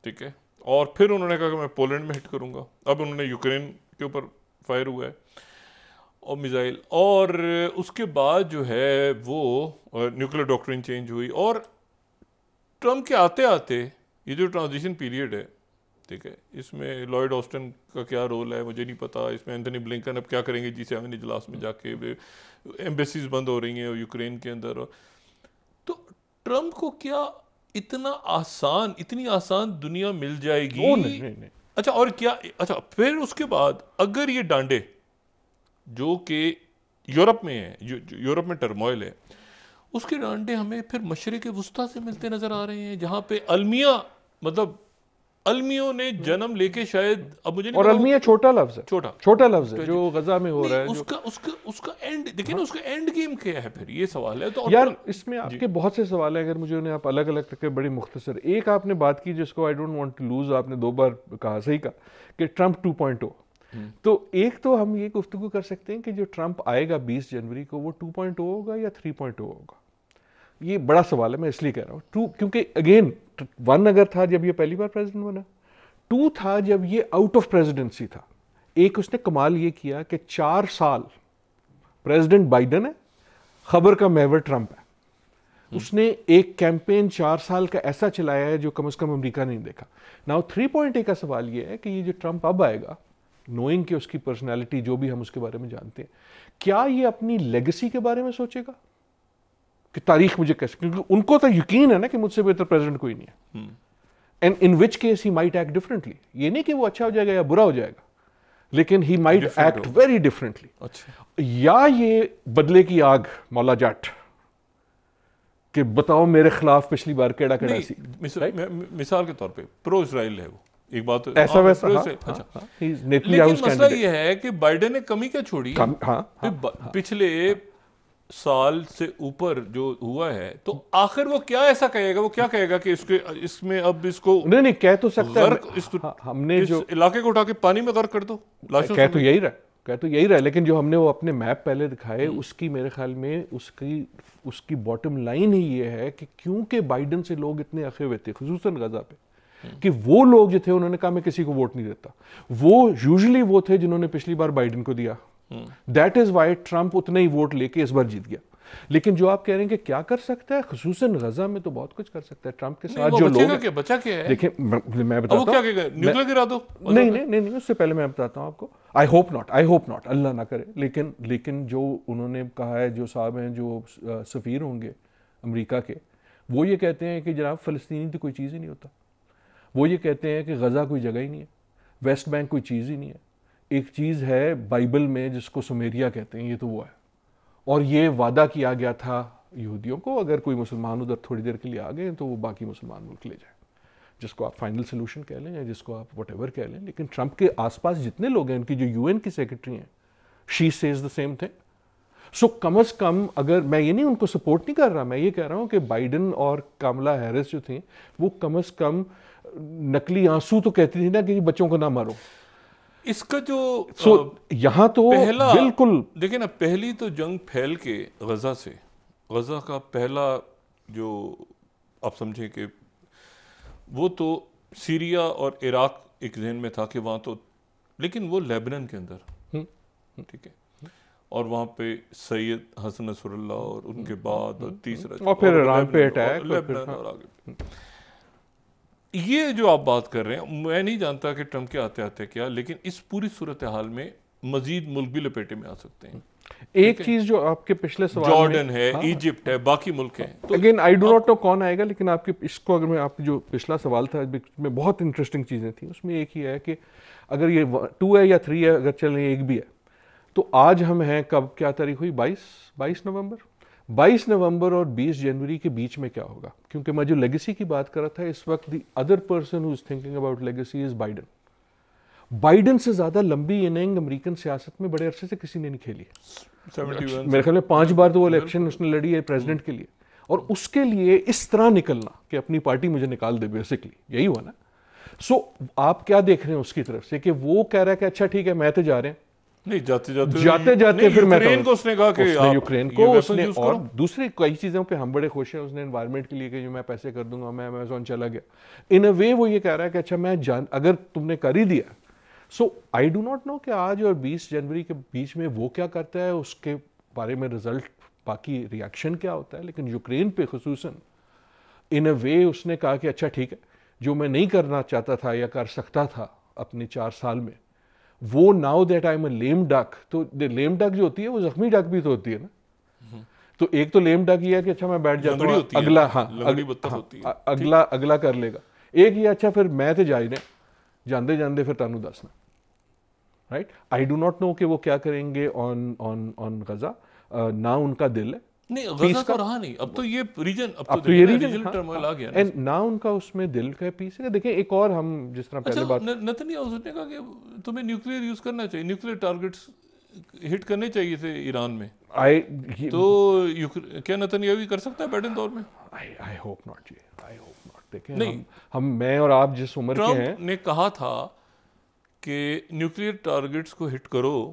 ٹھیک ہے, اور پھر انہوں نے کہا کہ میں پولینڈ میں ہٹ کروں گا. اب انہوں نے یوکرین کے اوپر فائر ہوا ہے اور میزائل, اور اس کے بعد جو ہے وہ نیوکلیر ڈاکٹرن چینج ہوئی. اور ٹرمپ کے آتے آتے یہ جو ٹرانزیشن پیریڈ ہے, ٹھیک ہے, اس میں لائڈ آسٹن کا کیا رول ہے مجھے نہیں پتا, اس میں اینتھنی بلنکن اب کیا کریں گے G7 اجلاس میں جا کے, ایمبیسیز بند ہو رہی ہیں یوکرین کے اندر. تو ٹرمپ کو کیا اتنی آسان دنیا مل جائے گی؟ نہیں. اچھا اور کیا, اچھا پھر اس کے بعد اگر یہ ڈانڈے جو کہ یورپ میں ہے, یورپ میں ٹرموائل ہے, اس کے ڈانڈے ہمیں پھر مشرق وسطیٰ سے ملتے نظر آ رہے ہیں, جہاں پہ المیہ, مطلب المیوں نے جنم لے کے شاید, اب مجھے نہیں, اور المیہ چھوٹا لفظ ہے, چھوٹا لفظ ہے جو غزہ میں ہو رہا ہے. اس کا اینڈ دیکھیں نا, اس کا اینڈ گیم کیا ہے پھر, یہ سوال ہے. تو یار اس میں آپ کے بہت سے سوال ہیں, اگر مجھے انہیں آپ الگ الگ رکھے, بڑی مختصر. ایک آپ نے بات کی جس کو I don't want to lose, آپ نے 2 بار کہا, صحیح کہا کہ ٹرمپ 2.0. تو ایک تو ہم یہ گفتگو کر سکتے ہیں کہ جو ٹرمپ آئے گا 20 جنوری کو, وہ 2.0 ہوگا یا 3.0 ہوگا. یہ بڑا سوال ہے, میں اس لیے کہہ رہا ہوں. کیونکہ اگین 1 اگر تھا جب یہ پہلی بار پریزیڈنٹ بنا, 2 تھا جب یہ آؤٹ آف پریزیڈنسی تھا. ایک اس نے کمال یہ کیا کہ 4 سال پریزیڈنٹ بائیڈن ہے, خبر کا محور ٹرمپ ہے. اس نے ایک کیمپین 4 سال کا ایسا چلایا ہے جو کم از کم امریکہ نے نہیں دیکھا. ناؤ 3.1 کا سوال یہ ہے کہ یہ جو ٹرمپ اب آئے گا, نوئنگ کہ اس کی پرسنالٹی جو بھی ہم اس کے بارے میں جانتے ہیں, کیا یہ اپنی لیگسی کے بارے میں سوچے گا کہ تاریخ مجھے کیسے, کیونکہ ان کو تو یقین ہے نا کہ مجھ سے بہتر پریزیڈنٹ کوئی نہیں ہے, and in which case he might act differently. یہ نہیں کہ وہ اچھا ہو جائے گا یا برا ہو جائے گا, لیکن he might act very differently. یا یہ بدلے کی آگ مولا جٹ کہ بتاؤ میرے خلاف پچھلی بار کیڑا کیڑا سی. مثال کے طور پہ پرو اسرائیل ہے وہ, ایک بات ایسا ویسا. لیکن مسئلہ یہ ہے کہ بائیڈن نے کمی کیا چھوڑی, پچھلے سال سے اوپر جو ہوا ہے, تو آخر وہ کیا ایسا کہے گا, وہ کیا کہے گا کہ اس میں اب اس کو نہیں کہہ تو سکتا ہے, ہم نے جو علاقے کو اٹھا کے پانی میں غرق کر دو, کہہ تو یہی رہا, لیکن جو ہم نے وہ اپنے میپ پہلے دکھائے اس کی میرے خیال میں اس کی باٹم لائن ہی یہ ہے کہ کیونکہ بائیڈن سے لوگ اتنے اخے ہوئے تھے خصوصاً غزہ پہ, کہ وہ لوگ جو تھے انہوں نے کہا میں کسی کو ووٹ نہیں دیتا, وہ یوزلی وہ تھے جنہوں نے پچھلی بار بائیڈن کو دیا. دیٹ از وائی ٹرمپ اتنے ہی ووٹ لے کے اس بار جیت گیا. لیکن جو آپ کہہ رہے ہیں کہ کیا کر سکتا ہے, خصوصاً غزہ میں تو بہت کچھ کر سکتا ہے ٹرمپ کے ساتھ. جو لوگ بچا کیا ہے, دیکھیں میں بتاتا ہوں, نیوکلیر گرا دو. نہیں اس سے پہلے میں بتاتا ہوں آپ کو, آئی ہوپ ناٹ, اللہ نہ کرے, لیکن جو انہوں نے کہا ہے, جو صاحب ہیں جو سفیر ہوں گے امریکہ کے, وہ یہ کہتے ہیں کہ جناب فلسطینی تو کوئی چیز ہی نہیں ہوتا. وہ یہ کہتے ہیں کہ غزہ کوئی جگہ ہی نہیں ہے, ویسٹ بینک کوئی چیز ہی نہیں ہے. ایک چیز ہے بائبل میں جس کو سمیریا کہتے ہیں, یہ تو وہ ہے, اور یہ وعدہ کیا گیا تھا یہودیوں کو اگر کوئی مسلمان ادھر تھوڑی دیر کے لیے آ گئے تو وہ باقی مسلمان ملک لے جائیں, جس کو آپ فائنل سلوشن کہہ لیں یا جس کو آپ وٹ ایور کہہ لیں. لیکن ٹرمپ کے آس پاس جتنے لوگ ہیں, ان کی جو یو این کی سیکرٹری ہیں, she says the same thing. So کم از کم, اگر میں یہ نہیں ان کو سپورٹ نہیں کر رہا, میں یہ کہہ رہا ہوں کہ بائیڈن اور کاملا ہیرس جو تھیں وہ کم از کم نقلی آنسو تو کہتی تھی نا کہ بچوں کو نہ مارو. اس کا جو یہاں تو بالکل دیکھیں نا, پہلی تو جنگ پھیل کے غزہ سے, غزہ کا پہلا جو آپ سمجھیں کہ وہ تو سیریا اور عراق ایک ذہن میں تھا کہ وہاں تو, لیکن وہ لیبنان کے اندر, ٹھیک ہے, اور وہاں پہ سید حسن نصر اللہ اور ان کے بعد اور تیسرا اور پھر ایران پہ اٹیک, لیبنان اور آگے. یہ جو آپ بات کر رہے ہیں, میں نہیں جانتا کہ ٹرمپ کے آتے آتے کیا, لیکن اس پوری صورتحال میں مزید ملک بھی لپیٹے میں آ سکتے ہیں. ایک چیز جو آپ کے پچھلے سوال جارڈن ہے, ایجپٹ ہے, باقی ملک ہیں. Again I do not know کون آئے گا, لیکن آپ کے اس کو اگر میں آپ جو پچھلا سوال تھا میں بہت انٹرسٹنگ چیزیں تھیں, اس میں ایک ہی ہے کہ اگر یہ 2 ہے یا 3 ہے, اگر چلیں ایک بھی ہے, تو آج ہم ہیں کب, کیا تاریخ ہوئی, 22 نومبر. 22 نومبر اور 20 جنوری کے بیچ میں کیا ہوگا, کیونکہ میں جو لیگیسی کی بات کر رہا تھا اس وقت, the other person who is thinking about legacy is Biden. Biden سے زیادہ لمبی اننگ امریکن سیاست میں بڑے عرصے سے کسی نے نہیں کھیلی. میرے خیال میں 5 بار تو وہ الیکشن اس نے لڑی ہے پریزیڈنٹ کے لیے, اور اس کے لیے اس طرح نکلنا کہ اپنی پارٹی مجھے نکال دے, بیسکلی یہی ہوا نا. سو آپ کیا دیکھ رہے ہیں اس کی طرف سے کہ وہ کہہ رہا ہے کہ اچھا ٹھیک ہے میں تو جا رہے ہیں, نہیں جاتے پھر میں یوکرین کو اس نے کہا کہ یوکرین کو اس نے, اور دوسری کئی چیزوں پہ ہم بڑے خوش ہیں, اس نے انوائرمنٹ کے لیے کہ جو میں پیسے کر دوں گا, میں امیزون چلا گیا. ان اے وے وہ یہ کہہ رہا ہے کہ اچھا میں اگر تم نے کر ہی دیا. سو آئی ڈو ناٹ نو کہ آج اور 20 جنوری کے بیچ میں وہ کیا کرتا ہے, اس کے بارے میں رزلٹ باقی ریاکشن کیا ہوتا ہے. لیکن یوکرین پہ خصوصاً ان اے وے اس نے کہا کہ اچھا ٹھیک ہے, جو میں نہیں کرنا چاہتا تھا یا کر سکتا تھا اپنے 4 سال میں, وہ ناؤ دیٹ آئی ایم اے لیم ڈک. تو لیم ڈک جو ہوتی ہے وہ زخمی ڈک بھی تو ہوتی ہے نا. تو ایک تو لیم ڈک یہ ہے کہ اچھا میں بیٹھ جاتا ہوں, اگلا کر لے گا. ایک یہ اچھا پھر میں تو جا ہی رہے, جاندے پھر تانوں دسنا, right. I do not know کہ وہ کیا کریں گے آن غزہ, نہ ان کا دل ہے. نہیں غزہ تو رہا نہیں, اب تو یہ ریجن, اب تو یہ ریجن ٹرموائل آ گیا, اینڈ نہ ان کا اس میں دل کا پیس ہے. دیکھیں ایک اور ہم جس طرح پہلے بات, نتنیاہو نے کہا کہ تمہیں نیوکلیئر یوز کرنا چاہیے, نیوکلیئر ٹارگٹس ہٹ کرنے چاہیے تھے ایران میں, تو کیا نتنیاہو کر سکتا ہے بائیڈن دور میں؟ I hope not ji, I hope not. دیکھیں ہم میں اور آپ جس عمر کے ہیں, ٹرمپ نے کہا تھا کہ نیوکلیئر ٹارگٹس کو ہٹ کرو,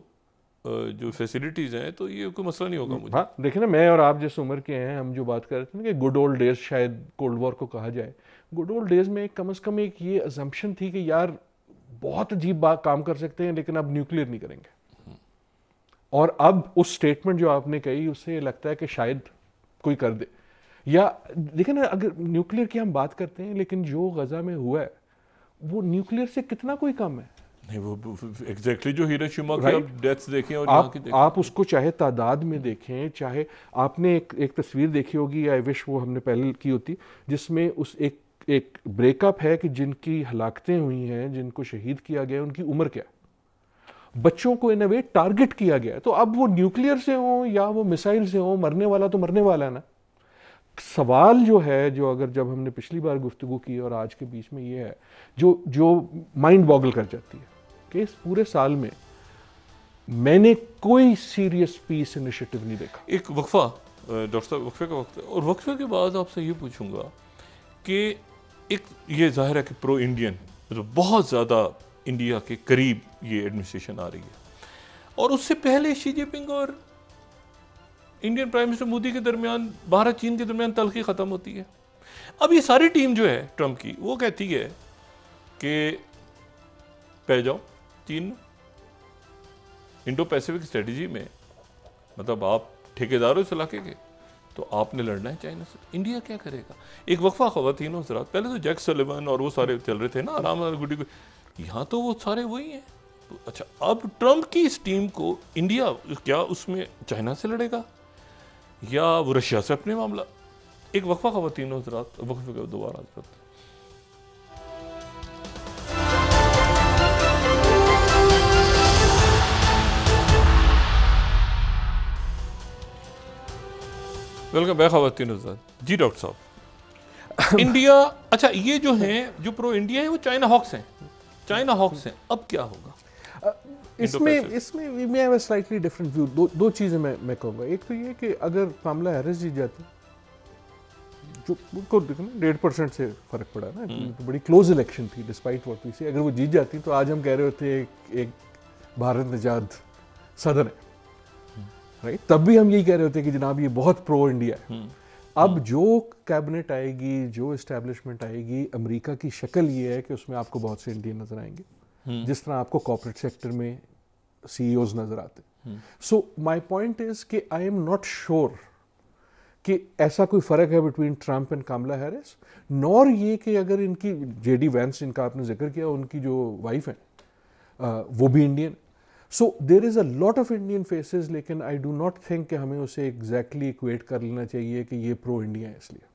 جو فیسلٹیز ہیں, تو یہ کوئی مسئلہ نہیں ہوگا مجھے. ہاں دیکھیں نا, میں اور آپ جس عمر کے ہیں, ہم جو بات کر رہے تھے نا کہ گڈ اولڈ ڈیز, شاید کولڈ وار کو کہا جائے, گڈ اولڈ ڈیز میں کم از کم ایک یہ ازمپشن تھی کہ یار بہت عجیب بات کام کر سکتے ہیں لیکن اب نیوکلیئر نہیں کریں گے. اور اب اس سٹیٹمنٹ جو آپ نے کہی اس سے لگتا ہے کہ شاید کوئی کر دے. یا دیکھیں نا, اگر نیوکلیئر کی ہم بات کرتے ہیں, لیکن جو غزہ میں ہوا ہے وہ نیوکلیئر سے کتنا کوئی کم ہے. نہیں وہ ایگزیکٹلی جو ہیروشیما کی آپ ڈیتھس دیکھیں اور یہاں کی دیکھیں، آپ اس کو چاہے تعداد میں دیکھیں، چاہے آپ نے ایک تصویر دیکھی ہوگی، آئی وش وہ ہم نے پہلے کی ہوتی، جس میں اس ایک بریک اپ ہے کہ جن کی ہلاکتیں ہوئی ہیں، جن کو شہید کیا گیا، ان کی عمر کیا ہے، بچوں کو ان اے وے ٹارگٹ کیا گیا ہے. تو اب وہ نیوکلیئر سے ہوں یا وہ میسائل سے ہوں، مرنے والا تو مرنے والا ہے نا. سوال جو ہے، جو اگر جب ہم نے پچھلی بار گفتگو کی اور آج کے بیچ میں یہ ہے جو مائنڈ باگل کر جاتی ہے کہ اس پورے سال میں نے کوئی سیریس پیس انیشیٹو نہیں دیکھا. ایک وقفہ ڈاکٹر صاحب، وقفے کا وقت ہے، اور وقفے کے بعد آپ سے یہ پوچھوں گا کہ ایک یہ ظاہر ہے کہ پرو انڈین مطلب بہت زیادہ انڈیا کے قریب یہ ایڈمنسٹریشن آ رہی ہے، اور اس سے پہلے شی جن پنگ اور انڈین پرائم منسٹر مودی کے درمیان، بھارت چین کے درمیان تلخی ختم ہوتی ہے. اب یہ ساری ٹیم جو ہے ٹرمپ کی، وہ کہتی ہے کہ پہ جاؤ چین، انڈو پیسیفک اسٹریٹجی میں مطلب آپ ٹھیکیدار ہو اس علاقے کے، تو آپ نے لڑنا ہے چائنا سے. انڈیا کیا کرے گا؟ ایک وقفہ خواتین و حضرات، پہلے تو جیک سلیون اور وہ سارے چل رہے تھے نا آرام گڈی، یہاں تو وہ سارے وہی ہیں. اچھا، اب ٹرمپ کی اس ٹیم کو انڈیا کیا اس میں چائنا سے لڑے گا یا وہ رشیا سے اپنے معاملہ؟ ایک وقفہ خواتین و حضرات، وقفے کا دوبارہ حضرت. ویلکم بیک خواتین و حضرات. جی ڈاکٹر صاحب، انڈیا، اچھا یہ جو ہیں جو پرو انڈیا ہیں وہ چائنا ہاکس ہیں، چائنا ہاکس ہیں، اب کیا ہوگا اس میں میں سلائٹلی ڈفرنٹ ویو. دو چیزیں میں کہوں گا. ایک تو یہ کہ اگر کاملا ہیرس جیت جاتی، جو کو 1.5% سے فرق پڑا نا، بڑی کلوز الیکشن تھی ڈسپائٹ واٹ وی سی، اگر وہ جیت جاتی تو آج ہم کہہ رہے ہوتے ایک بھارت نژاد صدر ہے، رائٹ. تب بھی ہم یہی کہہ رہے ہوتے کہ جناب یہ بہت پرو انڈیا ہے. اب جو کیبنٹ آئے گی، جو اسٹیبلشمنٹ آئے گی، امریکہ کی شکل یہ ہے کہ اس میں آپ کو بہت سے انڈین نظر آئیں گے، جس طرح آپ کو کارپوریٹ سیکٹر میں سی ای اوز نظر آتے. سو مائی پوائنٹ از کہ آئی ایم ناٹ شیور کہ ایسا کوئی فرق ہے بٹوین ٹرمپ اینڈ کاملا ہیرس، نور یہ کہ اگر ان کی جے ڈی وینس جن کا آپ نے ذکر کیا، ان کی جو وائف ہیں وہ بھی Indian. So there is a lot of Indian phases, لیکن آئی ڈو ناٹ تھنک کہ ہمیں اسے ایگزیکٹلی ایکویٹ کر لینا چاہیے کہ یہ پرو انڈیا ہے. اس لیے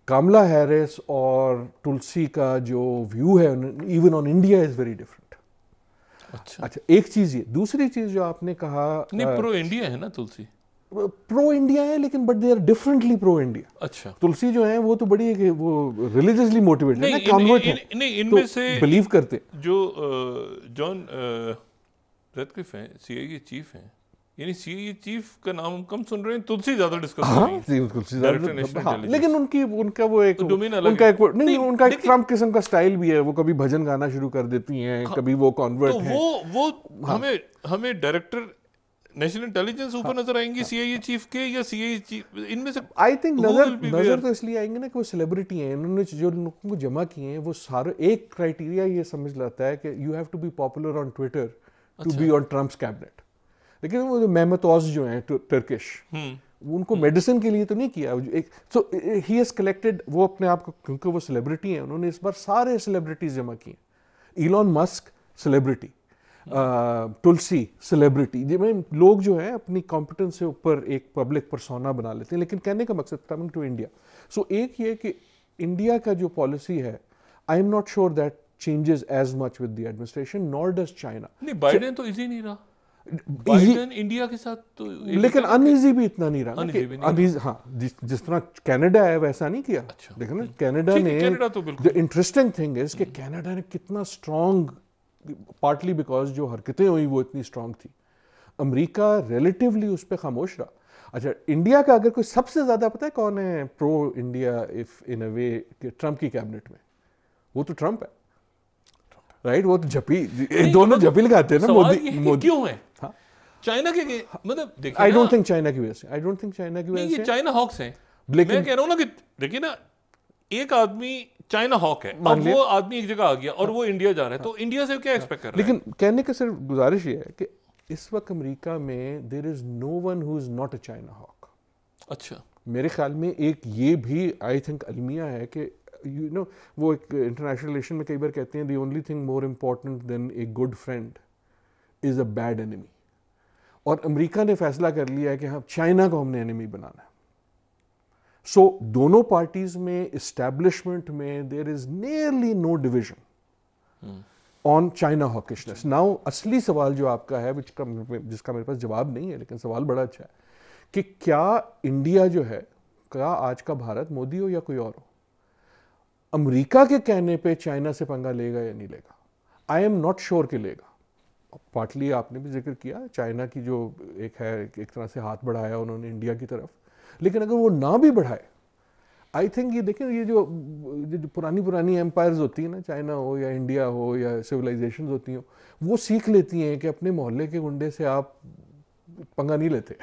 کاملا ہیرس اور تلسی کا جو ویو ہے even on India is very different. اچھا، ایک چیز یہ. دوسری چیز جو آپ نے کہا، نہیں پرو انڈیا ہے نا تلسی، پرو انڈیا ہے لیکن but they are differently pro India. اچھا، تلسی جو ہیں وہ تو بڑی وہ ریلیجسلی موٹیویٹڈ ہے، کانورٹ ہے، نہیں ان میں سے بلیو کرتے. جو جان ریڈکلف ہیں، سی آئی اے چیف ہیں، یعنی سی آئی اے چیف کا نام ہم کم سن رہے ہیں، تلسی زیادہ ڈسکس ہو رہی ہے، لیکن ان کا وہ ایک نہیں، ان کا ایک ٹرمپ قسم کا سٹائل بھی ہے. وہ کبھی بھجن گانا شروع کر دیتی ہیں، کبھی وہ کانورٹ ہیں. وہ ہمیں ڈائریکٹر نیشنل انٹیلیجنس اوپر نظر آئیں گی سی آئی اے چیف کے، یا سی آئی اے چیف ان میں سے آئی تھنک نظر تو اس لیے آئیں گے نا کہ وہ سیلیبریٹی ہیں. انہوں نے جو لوگوں کو جمع کیے ہیں وہ سارے ایک کرائٹیریا یہ سمجھ لاتا ہے کہ you have to be popular on Twitter to be on Trump's cabinet. لیکن وہ محمد اوز جو ہیں ٹرکش، ان کو میڈیسن کے لیے تو نہیں کیا. سو ہی ہیز کلیکٹڈ، وہ اپنے آپ کو، کیونکہ وہ سیلیبریٹی ہیں، انہوں نے اس بار سارے سیلیبریٹیز جمع کیے. ایلون مسک سیلیبریٹی، تلسی سیلیبریٹی. لوگ جو ہیں اپنی کمپٹنس سے اوپر ایک پبلک پرسونا بنا لیتے ہیں. لیکن کہنے کا مقصد کمنگ ٹو انڈیا، سو ایک یہ کہ انڈیا کا جو پالیسی ہے، I am not sure that changes as much with the administration, Noor does China. نہیں، بائیڈن تو ایزی نہیں رہا، بائیڈن انڈیا کے ساتھ تو، لیکن ان ایزی بھی اتنا نہیں رہا. ہاں، جس طرح کینیڈا ہے ویسا نہیں کیا. دیکھیں نا کینیڈا نے، جو انٹرسٹنگ تھنگ ہے کہ کینیڈا نے کتنا اسٹرانگ، پارٹلی بیکاز جو حرکتیں ہوئی وہ اتنی اسٹرانگ تھی. امریکہ ریلیٹیولی اس پہ خاموش رہا. اچھا، انڈیا کا اگر کوئی سب سے زیادہ پتہ ہے کون ہے پرو انڈیا اف ان اے وے کہ ٹرمپ کی کیبنٹ میں، وہ تو ٹرمپ ہے، رائٹ. وہ تو جھپی، دونوں جھپی لگاتے ہیں نا. مودی کیوں ہے چائنا کے مطلب آئی ڈونٹ تھنک چائنا کی وجہ سے، آئی ڈونٹ تھنک چائنا کی وجہ سے. یہ چائنا ہاکس ہیں. میں کہہ رہا ہوں نا کہ دیکھیے نا، ایک آدمی چائنا ہاک ہے، اب وہ آدمی ایک جگہ آ گیا اور وہ انڈیا جا رہا ہے، تو انڈیا سے کیا ایکسپیکٹ کر رہا ہے؟ لیکن کہنے کا صرف گزارش یہ ہے کہ اس وقت امریکہ میں there is no one who is not a China hawk. اچھا، میرے خیال میں ایک یہ بھی آئی تھنک المیہ ہے کہ یو نو وہ ایک انٹرنیشنل ریلیشن میں کئی بار کہتے ہیں the only thing more important than a good friend is a bad enemy. اور امریکہ نے فیصلہ کر لیا ہے کہ ہاں چائنا کو ہم نے انیمی بنانا ہے. سو دونوں پارٹیز میں اسٹیبلشمنٹ میں there is nearly no division on China hawkishness. Now اصلی سوال جو آپ کا ہے جس کا میرے پاس جواب نہیں ہے لیکن سوال بڑا اچھا ہے کہ کیا انڈیا جو ہے, کیا آج کا بھارت, مودی ہو یا کوئی اور ہو, امریکہ کے کہنے پہ چائنا سے پنگا لے گا یا نہیں لے گا؟ آئی ایم ناٹ شیور کہ لے گا. پارٹلی آپ نے بھی ذکر کیا چائنا کی جو ایک ہے ایک طرح سے ہاتھ بڑھایا انہوں نے انڈیا کی طرف, لیکن اگر وہ نہ بھی بڑھائے آئی تھنک یہ دیکھیں یہ جو پرانی ایمپائرز ہوتی ہیں نا, چائنا ہو یا انڈیا ہو یا سویلائزیشنز ہوتی ہیں, وہ سیکھ لیتی ہیں کہ اپنے محلے کے گنڈے سے آپ پنگا نہیں لیتے.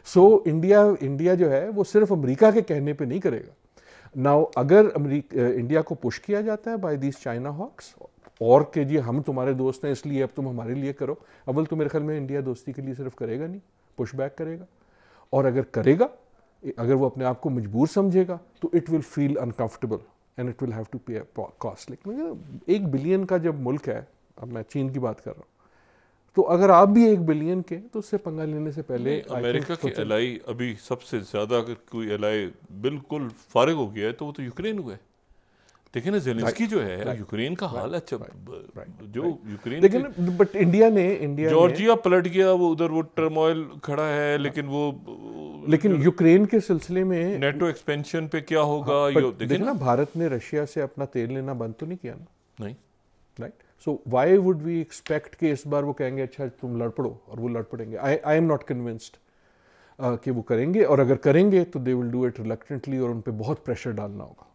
سو انڈیا جو ہے وہ صرف امریکہ کے کہنے پہ نہیں کرے گا. ناؤ اگر انڈیا کو پش کیا جاتا ہے بائی دیز چائنا ہاکس اور کہ جی ہم تمہارے دوست ہیں اس لیے اب تم ہمارے لیے کرو, اول تو میرے خیال میں انڈیا دوستی کے لیے صرف کرے گا نہیں, پش بیک کرے گا. اور اگر کرے گا, اگر وہ اپنے آپ کو مجبور سمجھے گا تو it will feel uncomfortable and it will have to pay a cost. لیکن 1 بلین کا جب ملک ہے, اب میں چین کی بات کر رہا ہوں, تو اگر آپ بھی 1 بلین کے تو اس سے پنگا لینے سے پہلے امریکہ کی الائی ابھی سب سے زیادہ اگر کوئی الائی بالکل فارغ ہو گیا ہے تو وہ تو یوکرین ہوا ہے. دیکھیں نا زیلنسکی جو ہے یوکرین کا حال اچھا جو یوکرین لیکن بٹ انڈیا نے جارجیا پلٹ گیا, وہ ادھر وہ ٹرموائل کھڑا ہے, لیکن یوکرین کے سلسلے میں نیٹو ایکسپینشن پہ کیا ہوگا. دیکھیں نا بھارت نے رشیا سے اپنا تیل لینا بند تو نہیں کیا نا, نہیں right. So why would we expect کہ اس بار وہ کہیں گے اچھا تم لڑ پڑو, اور وہ لڑ پڑیں گے. آئی ایم ناٹ کنونسڈ کہ وہ کریں گے, اور اگر کریں گے تو دے ول ڈو اٹ ریلکٹنٹلی, اور ان پہ بہت پریشر ڈالنا ہوگا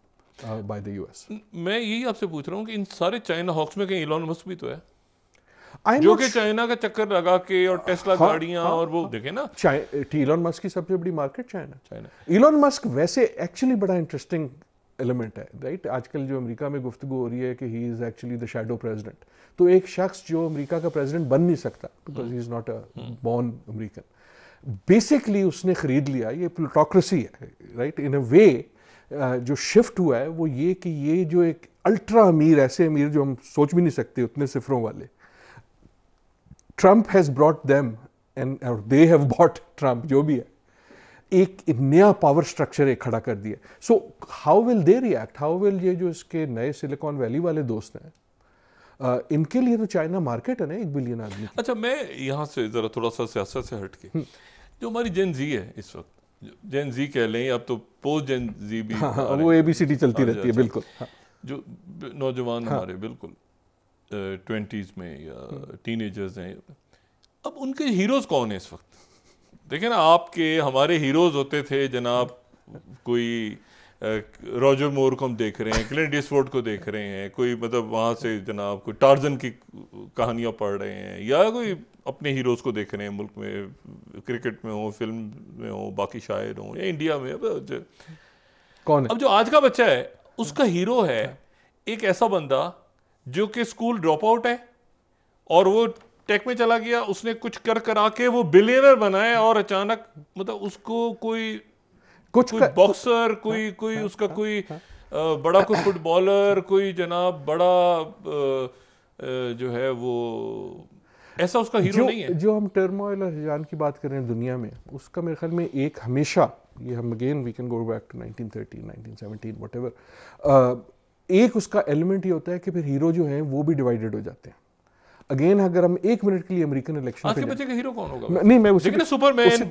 بائی دا یو ایس. میں یہی آپ سے پوچھ رہا ہوں کہ ان سارے چائنا ہاکس میں کہیں ایلون مسک بھی تو ہے جو کہ چائنا کا چکر لگا کے, اور ٹیسلا گاڑیاں, اور وہ دیکھیں نا ایلون مسک کی سب سے بڑی مارکیٹ چائنا. ایلون مسک ویسے ایکچولی بڑا انٹرسٹنگ ایلیمنٹ ہے, رائٹ. آج کل جو امریکہ میں گفتگو ہو رہی ہے کہ he is actually the shadow president, تو ایک شخص جو امریکہ کا پریزیڈنٹ بن نہیں سکتا because he is not a born American, basically اس نے خرید لیا. یہ پلوٹوکریسی ہے, رائٹ. ان اے وے جو شفٹ ہوا ہے وہ یہ کہ یہ جو ایک الٹرا امیر, ایسے امیر جو ہم سوچ بھی نہیں سکتے اتنے صفروں والے, Trump has brought them and they have Bat Trump, جو بھی ہے, ایک نیا پاور سٹرکچر ایک کھڑا کر دیا. So how will they react, how will یہ جو اس کے نئے سلیکان ویلی والے دوست ہیں, ان کے لیے تو چائنا مارکیٹ ہے نا 1 بلین آدمی. اچھا میں یہاں سے ذرا تھوڑا سا سیاست سے ہٹ کے, جو ہماری جین زی ہے اس وقت, جین زی کہہ لیں, اب تو پوسٹ جین زی بھی, وہ اے بی سی ڈی چلتی رہتی ہے. بالکل جو نوجوان ہمارے بالکل 20s میں یا ٹین ایجرز ہیں, اب ان کے ہیروز کون ہیں اس وقت؟ دیکھیں نا, آپ کے ہمارے ہیروز ہوتے تھے جناب, کوئی راجر مور کو ہم دیکھ رہے ہیں, کلنٹ ایسٹ ووڈ کو دیکھ رہے ہیں, کوئی مطلب وہاں سے جناب کوئی ٹارزن کی کہانیاں پڑھ رہے ہیں, یا کوئی اپنے ہیروز کو دیکھ رہے ہیں ملک میں, کرکٹ میں ہوں, فلم میں ہوں, باقی شاعر ہوں, یا انڈیا میں. کون ہے اب جو آج کا بچہ ہے اس کا ہیرو ہے ایک ایسا بندہ جو کہ اسکول ڈراپ آؤٹ ہے, اور وہ ٹیک میں چلا گیا, اس نے کچھ کرا کے وہ بلینر بنائے, اور اچانک مطلب اس کو کوئی باکسر, کوئی اس کا کوئی بڑا کوئی فٹ بالر, کوئی جناب بڑا جو ہے وہ ایسا اس کا ہیرو نہیں ہے. جو ہم ٹرموائل اور ہجان کی بات کر رہے ہیں دنیا میں, اس کا میرے خیال میں ایک ہمیشہ, یہ ہم again we can go back to 1913 1917 whatever, ایک اس کا ایلیمنٹ یہ ہوتا ہے کہ پھر ہیرو جو ہیں وہ بھی ڈیوائیڈڈ ہو جاتے ہیں. اگین اگر ہم 1 منٹ کے لیے امریکن الیکشن آپ کے بچے کا ہیرو کون ہوگا؟ نہیں, میں لیکن سپر مین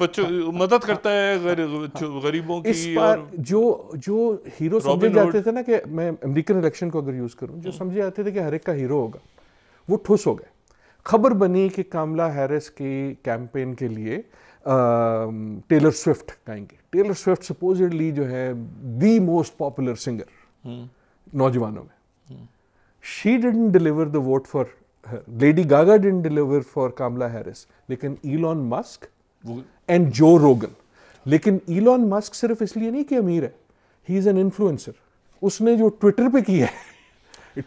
مدد کرتا ہے غریبوں کی. اس بار جو ہیرو سمجھے جاتے تھے نا, کہ میں امریکن الیکشن کو اگر یوز کروں, جو سمجھے جاتے تھے کہ ہر ایک کا ہیرو ہوگا, وہ ٹھوس ہو گئے. خبر بنی کہ کاملا ہیرس کی کیمپین کے لیے ٹیلر سوئفٹ گائیں گے. ٹیلر سوئفٹ سپوزڈلی جو ہے دی موسٹ پاپولر سنگر نوجوانوں میں. She didn't deliver the vote for Lady Gaga didn't deliver for Kamala Harris, لیکن Elon Musk and Joe Rogan. لیکن ایلون مسک صرف اس لیے نہیں کہ امیر ہے, ہی از این انفلوئنسر. اس نے جو ٹویٹر پہ کیا ہے,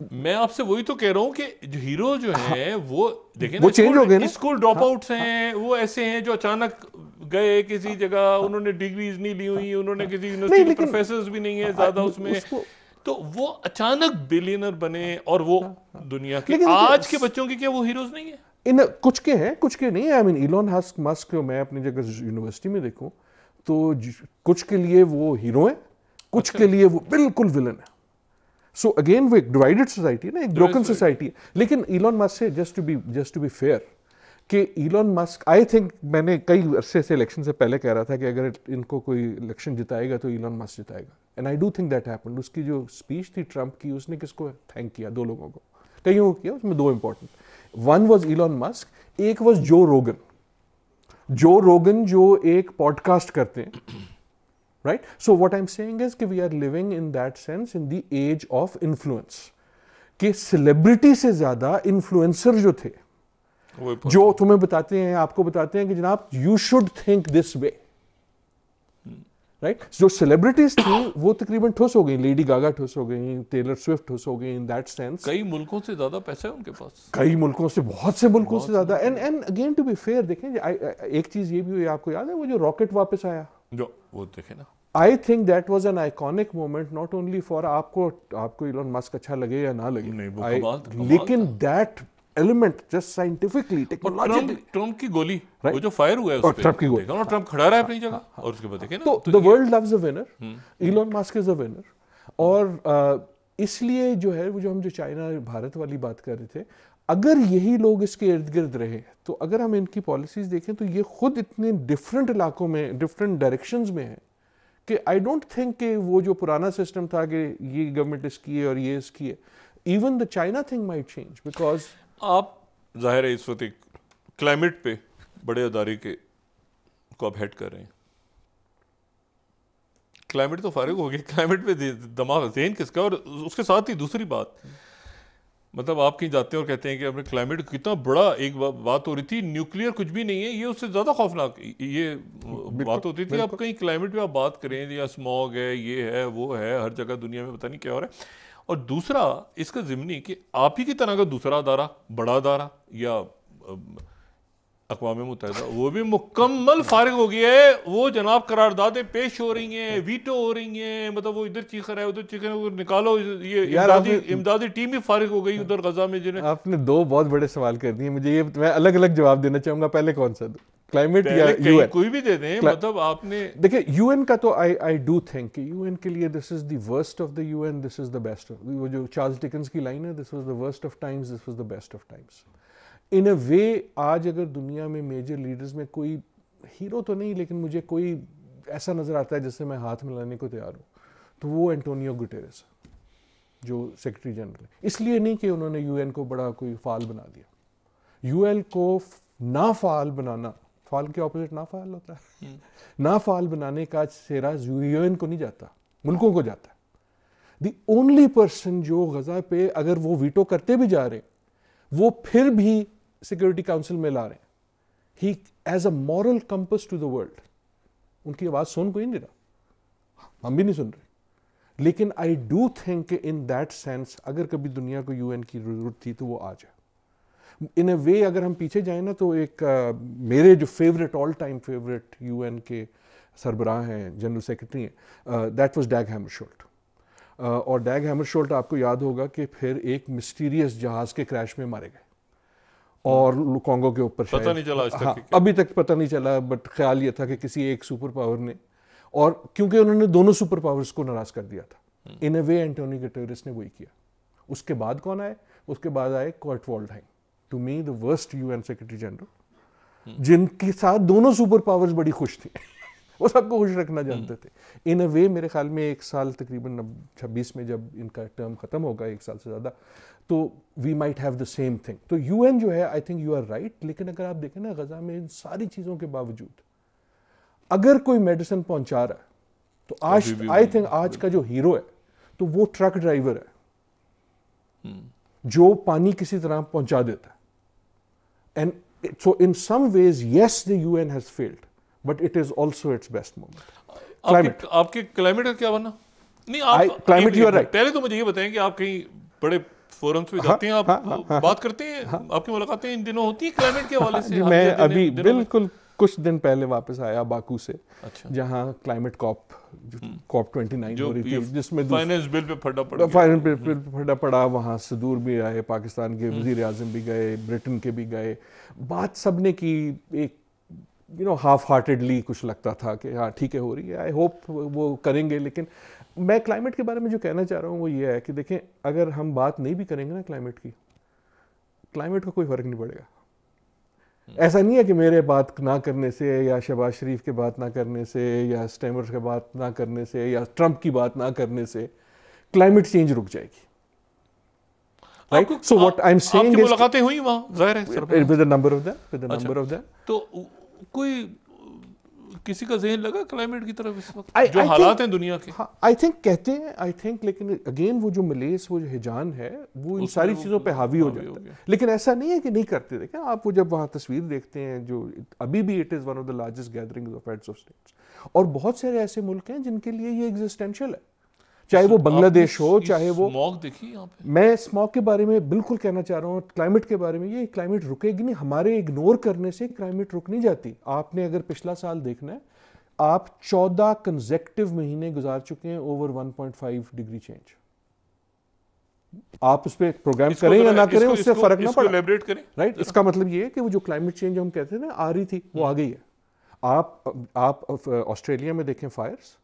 میں آپ سے وہی تو کہہ رہا ہوں کہ جو ہیرو جو ہیں وہ دیکھیں وہ چینج ہو گئے نا. اسکول ڈراپ آؤٹس ہیں, وہ ایسے ہیں جو اچانک گئے کسی جگہ, انہوں نے ڈگریز نہیں لی ہوئی, انہوں نے کسی یونیورسٹی کے پروفیسرز بھی نہیں ہیں زیادہ اس میں, تو وہ اچانک بلینر بنے, اور وہ دنیا کے آج کے بچوں کی کیا وہ ہیروز نہیں ہیں؟ کچھ کے ہیں, کچھ کے نہیں. آئی مین ایلون مسک کو میں اپنی جگہ یونیورسٹی میں دیکھوں تو کچھ کے لیے وہ ہیرو ہیں, کچھ کے لیے وہ بالکل ولن ہے. سو اگین وہ ایک ڈیوائڈڈ سوسائٹی ہے نا, ایک بروکن سوسائٹی ہے. لیکن ایلون مسک سے جسٹ ٹو بی فیئر کہ ایلون مسک, آئی تھنک میں نے کئی عرصے سے الیکشن سے پہلے کہہ رہا تھا کہ اگر ان کو کوئی الیکشن جتائے گا تو ایلون مسک جتائے گا, and I do think that happened. اس کی جو اسپیچ تھی ٹرمپ کی, اس نے کس کو تھینک کیا؟ 2 لوگوں کو, کئیوں کو کیا, اس میں 2 important. One was Elon Musk, ایک واز جو روگن. جو روگن جو ایک پوڈ کاسٹ کرتے ہیں, right? So what I'm saying is کہ we are living in that sense in the age of influence, کہ celebrity سے زیادہ influencer جو تھے, جو تمہیں بتاتے ہیں, آپ کو بتاتے ہیں کہ جناب you should think this way, right? جو celebrities تھیں وہ تقریباً ٹھوس ہو گئی. لیڈی گاگا ٹھوس ہو گئی, ٹیلر سوئفٹ ٹھوس ہو گئی. in that sense کئی ملکوں سے زیادہ پیسہ ہے ان کے پاس, کئی ملکوں سے, بہت سے ملکوں سے زیادہ. and again to be fair, دیکھیں ایک چیز یہ بھی ہوئی, آپ کو یاد ہے وہ جو راکٹ واپس آیا, جو وہ دیکھیں نا, I think that was an iconic moment not only for آپ کو ایلون مسک اچھا لگے یا نہ لگے, لیکن that element just scientifically, technologically. Trump کی گولی وہ جو فائر ہوا ہے اس پہ, ٹرمپ کی گولی, اور ٹرمپ کھڑا رہا ہے اپنی جگہ, اور اس کے بعد دیکھیں نا, تو the world loves a winner, Elon Musk is a winner. اور اس لیے جو ہے وہ جو ہم جو چائنا بھارت والی بات کر رہے تھے, اگر یہی لوگ اس کے ارد گرد رہے تو اگر ہم ان کی پالیسیز دیکھیں تو یہ خود اتنے ڈفرینٹ علاقوں میں, ڈفرینٹ ڈائریکشنز میں ہیں کہ آئی ڈونٹ تھنک کہ وہ جو پرانا سسٹم تھا کہ یہ گورنمنٹ اس کی ہے اور یہ اس کی ہے, even the China thing might change. Because آپ ظاہر ہے اس وقت ایک کلائمیٹ پہ بڑے ادارے کے کو آپ ہیڈ کر رہے ہیں, کلائمیٹ تو فارغ ہو گیا, کلائمیٹ پہ دماغ ذہن کس کا؟ اور اس کے ساتھ ہی دوسری بات, مطلب آپ کہیں جاتے ہیں اور کہتے ہیں کہ اپنے کلائمیٹ کتنا بڑا, ایک بات ہو رہی تھی نیوکلیئر کچھ بھی نہیں ہے, یہ اس سے زیادہ خوفناک یہ بات ہوتی تھی. آپ کہیں کلائمیٹ پہ آپ بات کریں یا اسموگ ہے, یہ ہے, وہ ہے, ہر جگہ دنیا میں پتہ نہیں کیا ہو رہا ہے. اور دوسرا اس کا ضمنی کہ آپ ہی کی طرح کا دوسرا ادارہ, بڑا ادارہ یا اقوام متحدہ, وہ بھی مکمل فارغ ہو گیا ہے. وہ جناب قراردادیں پیش ہو رہی ہیں, ویٹو ہو رہی ہیں, مطلب وہ ادھر چیخ رہا ہے, ادھر چیخ رہا ہے, نکالو. یہ امدادی ٹیم بھی فارغ ہو گئی ادھر غزہ میں. جنہیں آپ نے 2 بہت بڑے سوال کر دیے مجھے, یہ میں الگ الگ جواب دینا چاہوں گا. پہلے کون سا دوں, کلائمیٹ یا یو این؟ کوئی بھی دے دیں. مطلب آپ نے دیکھیں یو این کا تو آئی ڈو تھنک کہ یو این کے لیے this is the worst of the U N, this is the best of, وہ جو چارلز ڈکنس کی لائن ہے, this was the worst of times, this was the best of times. In a way آج اگر دنیا میں major leaders میں کوئی ہیرو تو نہیں, لیکن مجھے کوئی ایسا نظر آتا ہے جس سے میں ہاتھ ملانے کو تیار ہوں, تو وہ اینٹونیو گٹیرس جو سیکرٹری جنرل ہے. اس لیے نہیں کہ انہوں نے یو این کو بڑا کوئی فعال بنا دیا. یو این کو نا فعال بنانا, فعال کے اپوزٹ نا فعال ہوتا ہے, نا فعال بنانے کا سیرا یو این کو نہیں جاتا, ملکوں کو جاتا ہے. دی اونلی پرسن جو غزہ پہ اگر وہ ویٹو کرتے بھی جا رہے ہیں, وہ پھر بھی سیکورٹی کاؤنسل میں لا رہے ہیں, he is a moral compass to the world. ان کی آواز سن کوئی نہیں رہا, ہم بھی نہیں سن رہے. لیکن آئی ڈو تھنک کہ ان دیٹ سینس اگر کبھی دنیا کو یو این کی ضرورت تھی تو وہ آ جائے. ان اے وے اگر ہم پیچھے جائیں نا تو ایک میرے جو favourite, all time favourite UN N کے سربراہ ہیں, جنرل سیکرٹری ہیں, دیٹ واز ڈیگ ہیمرشولٹ. اور ڈیگ ہیمرشولٹ آپ کو یاد ہوگا کہ پھر ایک مسٹیریس جہاز کے کریش میں مارے گئے, اور کانگو کے اوپر پتہ نہیں چلا, ابھی تک پتہ نہیں چلا, بٹ خیال یہ تھا کہ کسی ایک سپر پاور نے, اور کیونکہ انہوں نے دونوں سپر پاورز کو ناراض کر دیا تھا. ان اے وے اینٹونیو گٹیرس نے وہی کیا. اس کے بعد کون آئے؟ اس کے بعد آئے Kurt Waldheim, to me the worst U N secretary general, جن کے ساتھ دونوں سپر پاورز بڑی خوش تھے, وہ سب کو خوش رکھنا جانتے تھے. ان اے وے میرے خیال میں 1 سال تقریباً 26 میں جب ان کا ٹرم ختم ہوگا, 1 سال سے زیادہ, تو we might have the same thing. تو یو این جو ہے, I think you are right. لیکن اگر آپ دیکھیں نا غزہ میں ان ساری چیزوں کے باوجود اگر کوئی میڈیسن پہنچا رہا ہے تو آج آئی تھنک آج کا جو ہیرو ہے تو وہ ٹرک ڈرائیور ہے جو پانی کسی طرح پہنچا دیتا ہے. And so in some ways yes the U N has field, but it is also its best moment. آپ کے کلائمیٹ کا کیا بننا؟ نہیں, آپ کلائمیٹ یو آر رائٹ. پہلے تو مجھے یہ بتائیں کہ آپ کہیں بڑے فورمز پہ جاتے ہیں, آپ بات کرتے ہیں, آپ کی ملاقاتیں ان دنوں ہوتی ہیں کلائمیٹ کے حوالے سے؟ میں ابھی بالکل کچھ دن پہلے واپس آیا باکو سے, جہاں کلائمیٹ کاپ 29 ہو رہی تھی, جس میں فائنینس بل پہ پھٹا پڑا. وہاں صدور بھی آئے, پاکستان کے وزیر اعظم بھی گئے, برٹن کے بھی گئے. بات سب نے کی ایک ہاف ہارٹیڈلی, کچھ لگتا تھا کہ ہاں ٹھیک ہے ہو رہی ہے, آئی ہوپ وہ کریں گے. لیکن میں کلائمیٹ کے بارے میں جو کہنا چاہ رہا ہوں وہ یہ ہے کہ دیکھیں, اگر ہم بات نہیں بھی کریں گے نا کلائمیٹ کی, کلائمیٹ کا کوئی فرق نہیں پڑے گا. ایسا نہیں ہے کہ میرے بات نہ کرنے سے, یا شہباز شریف کے بات نہ کرنے سے, یا سٹیمر کے بات نہ کرنے سے, یا ٹرمپ کی بات نہ کرنے سے کلائمیٹ چینج رک جائے گی. Right? So what I'm saying is, آپ کی ملاقاتیں ہوئی وہاں, ظاہر ہے, with a number of them. تو کوئی کسی کا ذہن لگا کلائمیٹ کی طرف اس وقت جو حالات ہیں دنیا کے؟ آئی تھنک کہتے ہیں, آئی تھنک, لیکن اگین وہ جو ملیس, وہ جو ہجان ہے, وہ ان ساری چیزوں پہ حاوی ہو جاتا ہے. لیکن ایسا نہیں ہے کہ نہیں کرتے. دیکھیں آپ, وہ جب وہاں تصویر دیکھتے ہیں, جو ابھی بھی it is one of the largest gatherings of heads of states, اور بہت سارے ایسے ملک ہیں جن کے لیے یہ ایگزسٹینشیل ہے, چاہے وہ بنگلہ دیش ہو, چاہے وہ اسموگ دیکھی یہاں پہ. میں اسموگ کے بارے میں بالکل کہنا چاہ رہا ہوں, کلائمیٹ کے بارے میں, یہ کلائمیٹ رکے گی نہیں. ہمارے اگنور کرنے سے کلائمیٹ رک نہیں جاتی. آپ نے اگر پچھلا سال دیکھنا ہے, آپ 14 کنزیکٹیو مہینے گزار چکے ہیں اوور 1.5 ڈگری چینج. آپ اس پہ پروگرام کریں یا نہ کریں, اس سے فرق نہ پڑا. رائٹ, اس کا مطلب یہ ہے کہ وہ جو کلائمیٹ چینج ہم کہتے ہیں نا آ رہی تھی, وہ آ گئی ہے. آپ آسٹریلیا میں دیکھیں فائرز,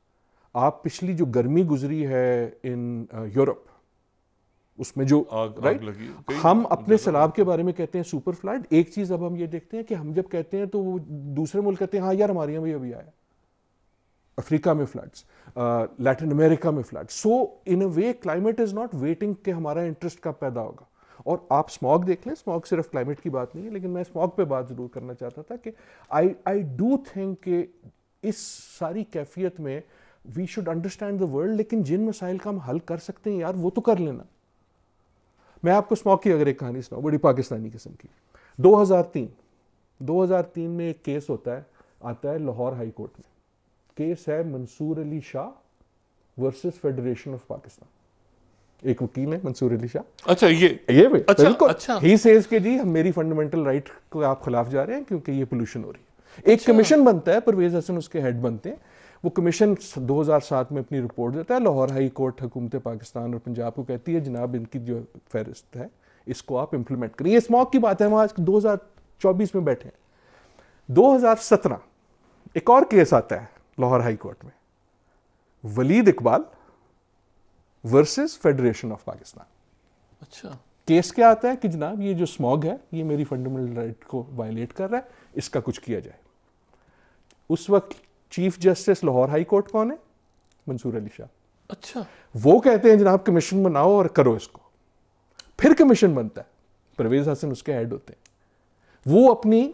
آپ پچھلی جو گرمی گزری ہے ان یورپ, اس میں جو رائٹ, ہم اپنے سیلاب کے بارے میں کہتے ہیں سپر فلڈ. ایک چیز اب ہم یہ دیکھتے ہیں کہ ہم جب کہتے ہیں تو وہ دوسرے ملک کہتے ہیں ہاں یار ہمارے یہاں بھی ابھی آیا, افریقہ میں فلڈز, لیٹن امریکہ میں floods. So in a way climate is not waiting کہ ہمارا انٹرسٹ کب پیدا ہوگا. اور آپ اسموگ دیکھ لیں, اسموگ صرف کلائمیٹ کی بات نہیں ہے, لیکن میں اسموگ پہ بات ضرور کرنا چاہتا تھا کہ آئی ڈو تھنک کہ اس ساری کیفیت میں we should understand the world. لیکن جن مسائل کا ہم حل کر سکتے ہیں یار, وہ تو کر لینا. میں آپ کو اسموگ کی اگر ایک کہانی سناؤں, بڑی پاکستانی قسم کی. 2003 میں ایک کیس ہوتا ہے, آتا ہے لاہور ہائی کورٹ میں. کیس ہے منصور Ali Shah versus federation of Pakistan. ایک وکیل ہے منصور علی شاہ. اچھا, یہ بالکل ہی سیز کہ جی ہم میری فنڈامنٹل رائٹ کو آپ خلاف جا رہے ہیں کیونکہ یہ پولوشن ہو رہی ہے. ایک کمیشن بنتا ہے, پرویز حسن اس کے ہیڈ بنتے ہیں. وہ کمیشن 2007 میں اپنی رپورٹ دیتا ہے. لاہور ہائی کورٹ حکومت پاکستان اور پنجاب کو کہتی ہے جناب ان کی جو فہرست ہے اس کو آپ امپلیمنٹ کریں. یہ اسموگ کی بات ہے, ہم آج 2024 میں بیٹھے ہیں. 2017 ایک اور کیس آتا ہے لاہور ہائی کورٹ میں, Walid Iqbal versus federation of Pakistan. اچھا, کیس کیا آتا ہے کہ جناب یہ جو اسموگ ہے یہ میری فنڈامنٹل رائٹ کو وائلیٹ کر رہا ہے, اس کا کچھ کیا جائے. اس وقت chief justice Lahore high court کون ہے؟ منصور علی شاہ. اچھا, وہ کہتے ہیں جناب کمیشن بناؤ اور کرو اس کو. پھر کمیشن بنتا ہے, پرویز حسن اس کے ہیڈ ہوتے ہیں. وہ اپنی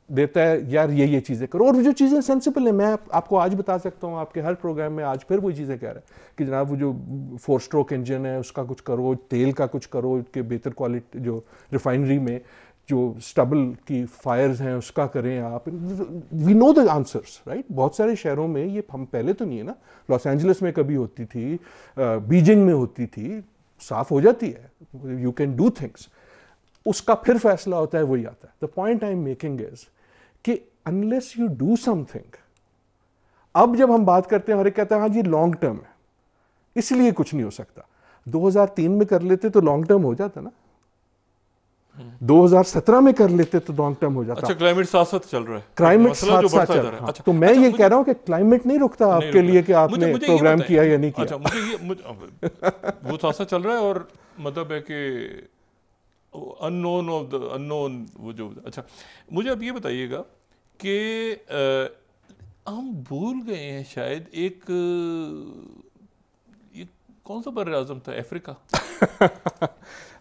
دیتا ہے یار یہ چیزیں کرو, اور جو چیزیں سینسیبل ہیں. میں آپ کو آج بتا سکتا ہوں, آپ کے ہر پروگرام میں آج پھر وہی چیزیں کہہ رہا ہے کہ جناب وہ جو 4 اسٹروک انجن ہے اس کا کچھ کرو, تیل کا کچھ کرو, کہ بہتر کوالٹی جو ریفائنری میں جو سٹبل کی فائرز ہیں اس کا کریں آپ. وی نو دا آنسرس رائٹ. بہت سارے شہروں میں یہ ہم پہلے تو نہیں ہے نا, لاس اینجلس میں کبھی ہوتی تھی, بیجنگ میں ہوتی تھی, صاف ہو جاتی ہے, یو کین ڈو تھنگس. اس کا پھر فیصلہ ہوتا ہے, وہی آتا ہے. The point I am making is کہ unless you do something. اب جب ہم بات کرتے ہیں, ہر ایک کہتا ہے ہاں جی لانگ ٹرم ہے اس لیے کچھ نہیں ہو سکتا. 2003 میں کر لیتے تو لانگ ٹرم ہو جاتا نا, 2017 میں کر لیتے تو لانگ ٹرم ہو جاتا. اچھا, کلائمیٹ ساتھ ساتھ چل رہا ہے, کلائمیٹ ساتھ ساتھ چل رہا ہے. تو میں یہ کہہ رہا ہوں کہ کلائمیٹ نہیں رکتا آپ کے لیے کہ آپ نے پروگرام کیا یا نہیں کیا. اچھا, مجھے وہ ساتھ ساتھ چل رہا ہے, اور مطلب ہے کہ انون آف دا انون وہ جو. اچھا, مجھے اب یہ بتائیے گا کہ ہم بھول گئے ہیں شاید ایک کون سا بر اعظم تھا, افریقہ.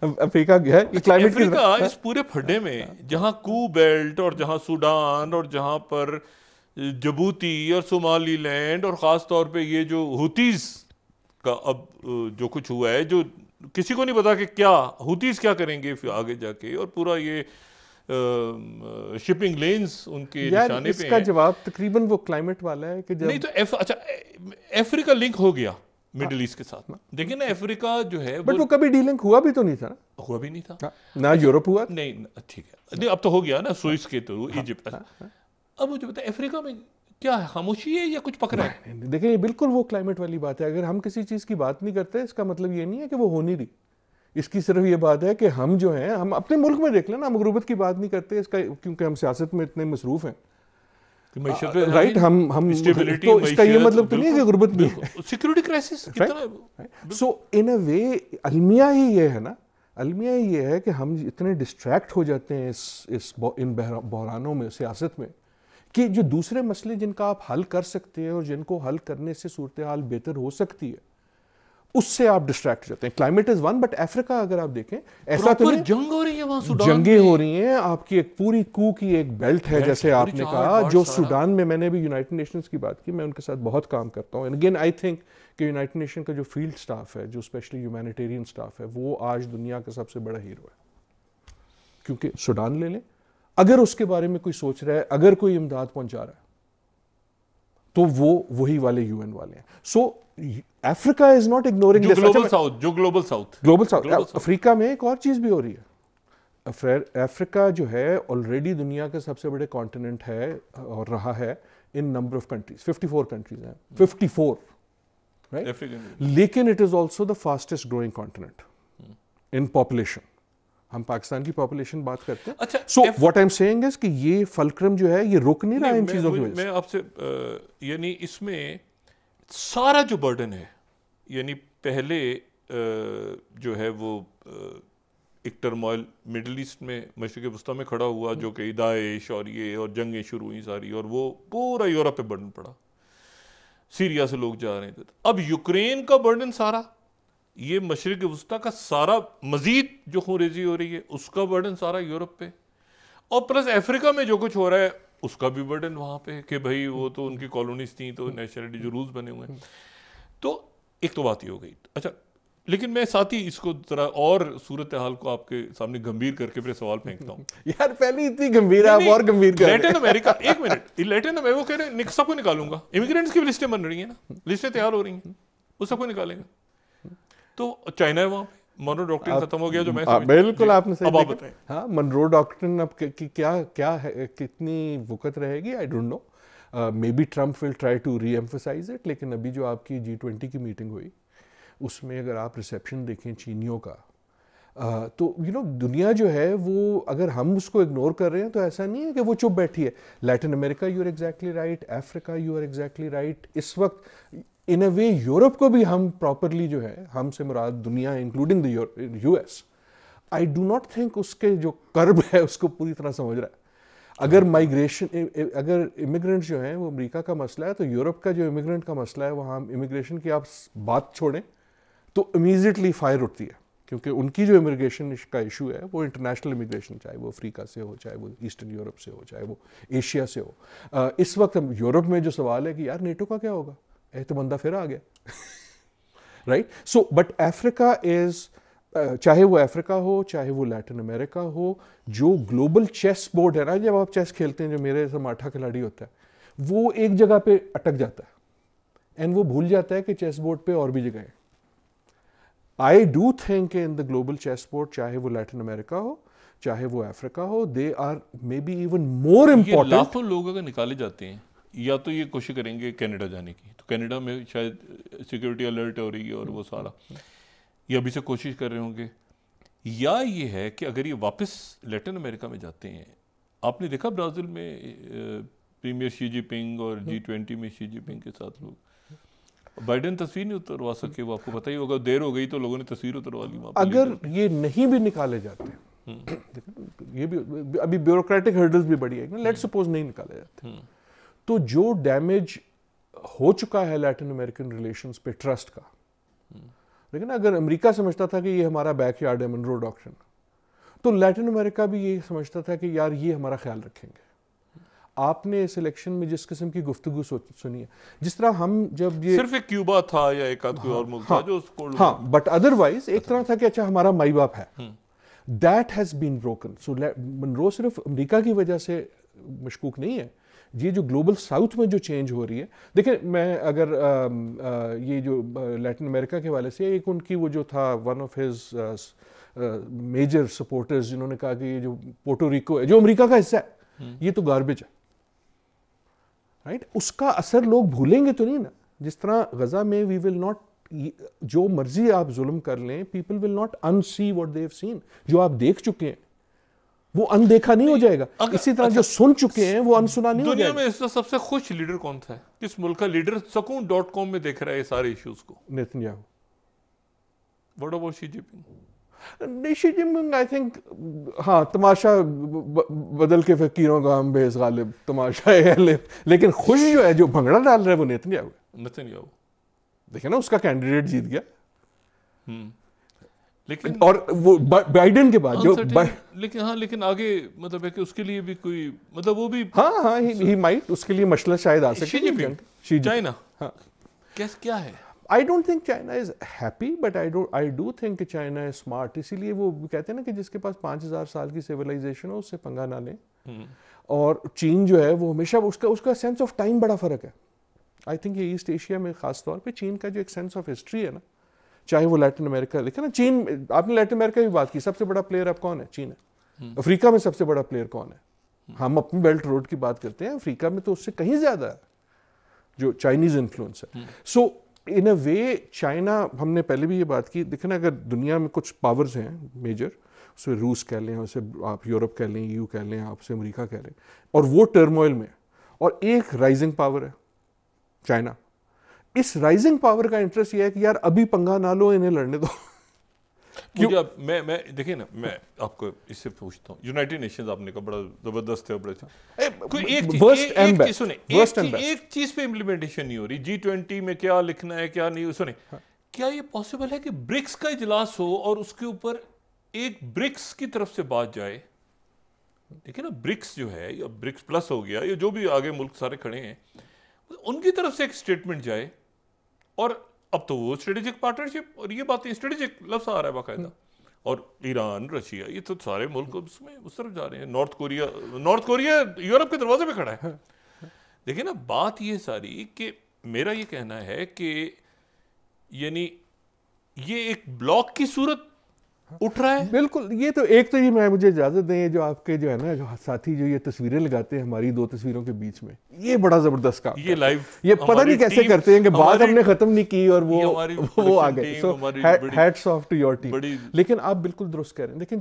افریقہ ہے افریقہ اس پورے پھڈے میں, جہاں کو بیلٹ اور جہاں سوڈان اور جہاں پر جبوتی اور صومالی لینڈ, اور خاص طور پہ یہ جو ہوتیز کا اب جو کچھ ہوا ہے, جو کسی کو نہیں پتا کہ کیا ہوتیز کیا کریں گے آگے جا کے, اور پورا یہ شپنگ لینز ان کے نشانے پہ ہیں. اس کا جواب تقریباً وہ کلائمیٹ والا ہے کہ نہیں تو اچھا افریقہ لنک ہو گیا, مڈل ایسٹ کے ساتھ. دیکھیں نا افریقہ جو ہے بٹ وہ کبھی ڈیلنگ ہوا بھی تو نہیں تھا نا, ہوا بھی نہیں تھا نہ یورپ ہوا. نہیں ٹھیک ہے, نہیں اب تو ہو گیا نا سوئس کے تو ایجپٹ. اب مجھے بتائیں افریقہ میں کیا ہے, خاموشی ہے یا کچھ پک رہا ہے؟ دیکھیں یہ بالکل وہ کلائمیٹ والی بات ہے. اگر ہم کسی چیز کی بات نہیں کرتے اس کا مطلب یہ نہیں ہے کہ وہ ہو نہیں رہی. اس کی صرف یہ بات ہے کہ ہم جو ہیں, ہم اپنے ملک میں دیکھ لیں نا, ہم غربت کی بات نہیں کرتے اس کا, کیونکہ ہم سیاست میں اتنے مصروف ہیں. رائٹ, ہم تو اس کا یہ مطلب تو نہیں ہے کہ غربت نہیں ہے. سیکورٹی کرائسس کتنا. سو ان اے وے المیہ ہی یہ ہے نا, المیہ ہی یہ ہے کہ ہم اتنے ڈسٹریکٹ ہو جاتے ہیں ان بحرانوں میں, سیاست میں, کہ جو دوسرے مسئلے جن کا آپ حل کر سکتے ہیں اور جن کو حل کرنے سے صورتحال بہتر ہو سکتی ہے اس سے آپ ڈسٹریکٹ جاتے ہیں. کلائمیٹ از ون, بٹ افریقہ اگر آپ دیکھیں ایسا تو نہیں, جنگ ہو رہی ہے وہاں, سوڈان جنگیں ہو رہی ہیں, آپ کی ایک پوری کو کی ایک بیلٹ ہے جیسے آپ نے کہا, جو سوڈان میں نے بھی یونائٹڈ نیشنز کی بات کی, میں ان کے ساتھ بہت کام کرتا ہوں. اگین آئی تھنک کہ یونائٹڈ نیشن کا جو فیلڈ سٹاف ہے, جو اسپیشلی ہیومینیٹیرین سٹاف ہے, وہ آج دنیا کا سب سے بڑا ہیرو ہے. کیونکہ سوڈان لے لیں, اگر اس کے بارے میں کوئی سوچ رہا ہے, اگر کوئی امداد پہنچا رہا ہے تو وہ وہی والے یو این والے ہیں. So Africa is not ignoring global south. Africa میں ایک اور چیز بھی ہو رہی ہے. افریقہ جو ہے آلریڈی دنیا کا سب سے بڑے کانٹیننٹ ہے اور رہا ہے in number of countries, 54 countries ہیں, 54 رائٹ, لیکن it is also the fastest growing continent in population. ہم پاکستان کی پاپولیشن بات کرتے ہیں. So what I am saying is کہ یہ فلکرم جو ہے یہ رک نہیں رہا ان چیزوں کی وجہ سے. میں آپ سے یعنی اس میں سارا جو برڈن ہے, یعنی پہلے جو ہے وہ ایک ٹرموائل مڈل ایسٹ میں, مشرق وسطیٰ میں کھڑا ہوا, جو کہ داعش اور یہ اور جنگیں شروع ہوئی ساری, اور وہ پورا یورپ پہ برڈن پڑا, سیریا سے لوگ جا رہے تھے. اب یوکرین کا برڈن سارا, یہ مشرق وسطیٰ کا سارا مزید جو خونریزی ہو رہی ہے اس کا برڈن سارا یورپ پہ, اور پلس افریقہ میں جو کچھ ہو رہا ہے اس کا بھی برڈن وہاں پہ, کہ بھائی وہ تو ان کی کالونیز تھیں تو نیشنلٹی جو رولز بنے ہوئے ہیں. تو ایک تو بات ہی ہو گئی. اچھا, لیکن میں ساتھ ہی اس کو ذرا اور صورتحال کو آپ کے سامنے گمبھیر کر کے پھر سوال پھینکتا ہوں. یار پہلے اتنی گمبھیر ہے, آپ اور گمبھیر کر رہے ہیں. لیٹن امریکہ, ایک منٹ, لیٹن میں وہ کہہ رہے ہیں سب کو نکالوں گا, امیگرینٹس کی بھی لسٹیں بن رہی ہیں نا, لسٹیں تیار ہو رہی ہیں, وہ سب کو نکالیں گا. تو چائنا ہے وہاں پہ, منرو ڈاکٹرن ختم ہو گیا جو میں بالکل آپ نے اب آپ بتائیں. ہاں, منرو ڈاکٹرن اب کیا ہے, کتنی وقت رہے گی, I don't know. Maybe Trump will try to reemphasize it, لیکن ابھی جو آپ کی G20 کی میٹنگ ہوئی اس میں اگر آپ ریسیپشن دیکھیں چینیوں کا, تو دنیا جو ہے وہ, اگر ہم اس کو اگنور کر رہے ہیں تو ایسا نہیں ہے کہ وہ چپ بیٹھی ہے. Latin America you are exactly right, Africa you are exactly right. اس وقت ان اے وے یورپ کو بھی ہم پراپرلی جو ہے, ہم سے مراد دنیا including the US I, do do ناٹ تھنک اس کے جو کرب ہے اس کو پوری طرح سمجھ رہا ہے. اگر مائیگریشن, اگر امیگرینٹ جو ہیں وہ امریکہ کا مسئلہ ہے, تو یورپ کا جو امیگرینٹ کا مسئلہ ہے وہاں امیگریشن کی آپ بات چھوڑیں تو امیڈیٹلی فائر اٹھتی ہے, کیونکہ ان کی جو امیگریشن کا ایشو ہے وہ انٹرنیشنل امیگریشن, چاہے وہ افریقہ سے ہو, چاہے وہ ایسٹرن یورپ سے ہو, چاہے وہ ایشیا سے ہو. اس وقت یورپ میں جو سوال ہے کہ یار نیٹو کا کیا ہوگا, تو بندہ پھر آ گیا, رائٹ. سو بٹ افریقہ از, چاہے وہ افریقہ ہو چاہے وہ لیٹن امریکہ ہو, جو گلوبل چیس بورڈ ہے نا, جب آپ چیس کھیلتے ہیں, جو میرے جیسا ماٹھا کھلاڑی ہوتا ہے وہ ایک جگہ پہ اٹک جاتا ہے اینڈ وہ بھول جاتا ہے کہ چیس بورڈ پہ اور بھی جگہ ہیں. I do think in the global chess board, چاہے وہ لیٹن امریکہ ہو چاہے وہ افریقہ ہو, they are may be even more important. لاکھوں لوگ اگر نکالے جاتے ہیں, یا تو یہ کوشش کریں گے کینیڈا جانے کی, تو کینیڈا میں شاید سیکورٹی الرٹ ہو رہی ہے اور وہ سارا, یہ ابھی سے کوشش کر رہے ہوں گے. یا یہ ہے کہ اگر یہ واپس لیٹن امریکہ میں جاتے ہیں, آپ نے دیکھا برازیل میں پریمیئر شی جی پنگ اور G20 میں شی جی پنگ کے ساتھ لوگ, بائیڈن تصویر نہیں اتروا سکے, وہ آپ کو پتہ ہی ہوگا, دیر ہو گئی تو لوگوں نے تصویر اتروا لی. اگر یہ نہیں بھی نکالے جاتے, یہ بھی ابھی بیوروکریٹک ہرڈلز بھی بڑی ہے, لیٹ سپوز نہیں نکالے جاتے, تو جو ڈیمیج ہو چکا ہے لیٹن امریکن ریلیشنز پہ ٹرسٹ کا, لیکن اگر امریکہ سمجھتا تھا کہ یہ ہمارا بیک یارڈ ہے منرو ڈاکٹرن, تو لیٹن امریکہ بھی یہ سمجھتا تھا کہ یار یہ ہمارا خیال رکھیں گے. آپ نے اس الیکشن میں جس قسم کی گفتگو سنی ہے, جس طرح ہم جب یہ صرف ایک کیوبا تھا یا ایک آدھ کوئی اور ملک تھا جو اس کو, ہاں, بٹ ادروائز ایک طرح تھا کہ اچھا ہمارا مائی باپ ہے, that has been broken. So Monroe صرف امریکہ کی وجہ سے مشکوک نہیں ہے, یہ جو گلوبل ساؤتھ میں جو چینج ہو رہی ہے، دیکھیں میں اگر یہ جو لیٹن امریکہ کے حوالے سے، ایک ان کی وہ جو تھا one of his major supporters جنہوں نے کہا کہ یہ جو پورٹو ریکو ہے جو امریکہ کا حصہ ہے یہ تو گاربیج ہے، رائٹ؟ اس کا اثر لوگ بھولیں گے تو نہیں نا. جس طرح غزہ میں وی ول ناٹ، جو مرضی آپ ظلم کر لیں، people will not in see what they have seen. جو آپ دیکھ چکے ہیں وہ اندیکھا نہیں ہو جائے گا. اسی طرح جو سن چکے ہیں وہ انسنا نہیں ہو جائے گا. دنیا میں اس وقت سب سے خوش لیڈر کون تھا؟ کس ملک کا لیڈر سکون.com میں دیکھ رہا ہے یہ سارے ایشوز کو؟ نیتنیاہو. واٹ اباؤٹ شی جن پنگ؟ شی جن پنگ آئی تھنک ہاں تماشا بدل کے فقیروں کا ہم بے غالب تماشا ہے، لیکن خوش جو ہے جو بھنگڑا ڈال رہا ہے وہ نیتنیاہو ہے. نیتنیاہو دیکھیں نا اس کا کینڈیڈیٹ جیت گیا، لیکن اور وہ بائیڈن کے بعد جو لیکن ہاں لیکن آگے مطلب ہے کہ اس کے لیے بھی کوئی مطلب وہ بھی ہاں ہی مائٹ اس کے لیے مشکل شاید آ سکے. چائنا کیا ہے؟ I don't think China is happy, but I do think کہ China is smart. اسی لیے وہ کہتے ہیں نا کہ جس کے پاس 5000 سال کی سیویلائزیشن ہو اس سے پنگا نہ لیں. اور چین جو ہے وہ ہمیشہ اس کا سینس آف ٹائم بڑا فرق ہے. آئی تھنک یہ ایسٹ ایشیا میں خاص طور پہ چین کا جو ایک سینس آف ہسٹری ہے نا، چاہے وہ لیٹن امریکہ دیکھیں نا، چین آپ نے لیٹن امریکہ کی بات کی، سب سے بڑا پلیئر اب کون ہے؟ چین ہے. افریقہ میں سب سے بڑا پلیئر کون ہے؟ ہم اپنی بیلٹ روڈ کی بات کرتے ہیں، افریقہ میں تو اس سے کہیں زیادہ ہے جو چائنیز انفلوئنس ہے. سو ان اے وے چائنا، ہم نے پہلے بھی یہ بات کی، دیکھیں نا اگر دنیا میں کچھ پاورز ہیں میجر، اسے روس کہہ لیں، اسے آپ یورپ کہہ لیں، EU کہہ لیں، آپ سے امریکہ کہہ لیں، اور وہ ٹرموئل میں، اور ایک رائزنگ پاور ہے چائنا. اس رائزنگ پاور کا انٹرسٹ یہ ہے کہ یار ابھی پنگا نہ لو، انہیں لڑنے دو. مجھے میں دیکھیں نا، میں آپ کو اس سے پوچھتا ہوں، یونائٹڈ نیشنز آپ نے کہا بڑا زبردست ہے، ایک چیز پہ امپلیمنٹیشن نہیں ہو رہی. G20 میں کیا لکھنا ہے کیا نہیں. سنیں، کیا یہ پاسبل ہے کہ برکس کا اجلاس ہو اور اس کے اوپر ایک برکس کی طرف سے بات جائے؟ دیکھیں نا، برکس جو ہے یا برکس پلس ہو گیا، یا جو بھی آگے ملک سارے کھڑے ہیں، ان کی طرف سے ایک اسٹیٹمنٹ جائے. اور اب تو وہ اسٹریٹجک پارٹنرشپ، اور یہ باتیں اسٹریٹجک لفظ آ رہا ہے باقاعدہ، اور ایران، رشیا، یہ تو سارے ملک اس میں اس طرف جا رہے ہیں. نارتھ کوریا یورپ کے دروازے پہ کھڑا ہے. دیکھیں نا، بات یہ ساری کہ میرا یہ کہنا ہے کہ یعنی یہ ایک بلاک کی صورت اٹھ رہا ہے. بالکل. یہ تو ایک تو یہ میں مجھے اجازت دیں، جو آپ کے جو ہے نا جو ساتھی جو یہ تصویریں لگاتے ہیں ہماری دو تصویروں کے بیچ میں، یہ بڑا زبردست کام، یہ لائیو، یہ پتہ نہیں کیسے کرتے ہیں کہ بات ہم نے ختم نہیں کی اور وہ آ گئے. So hats off to your team. لیکن آپ بالکل درست کہہ رہے ہیں. لیکن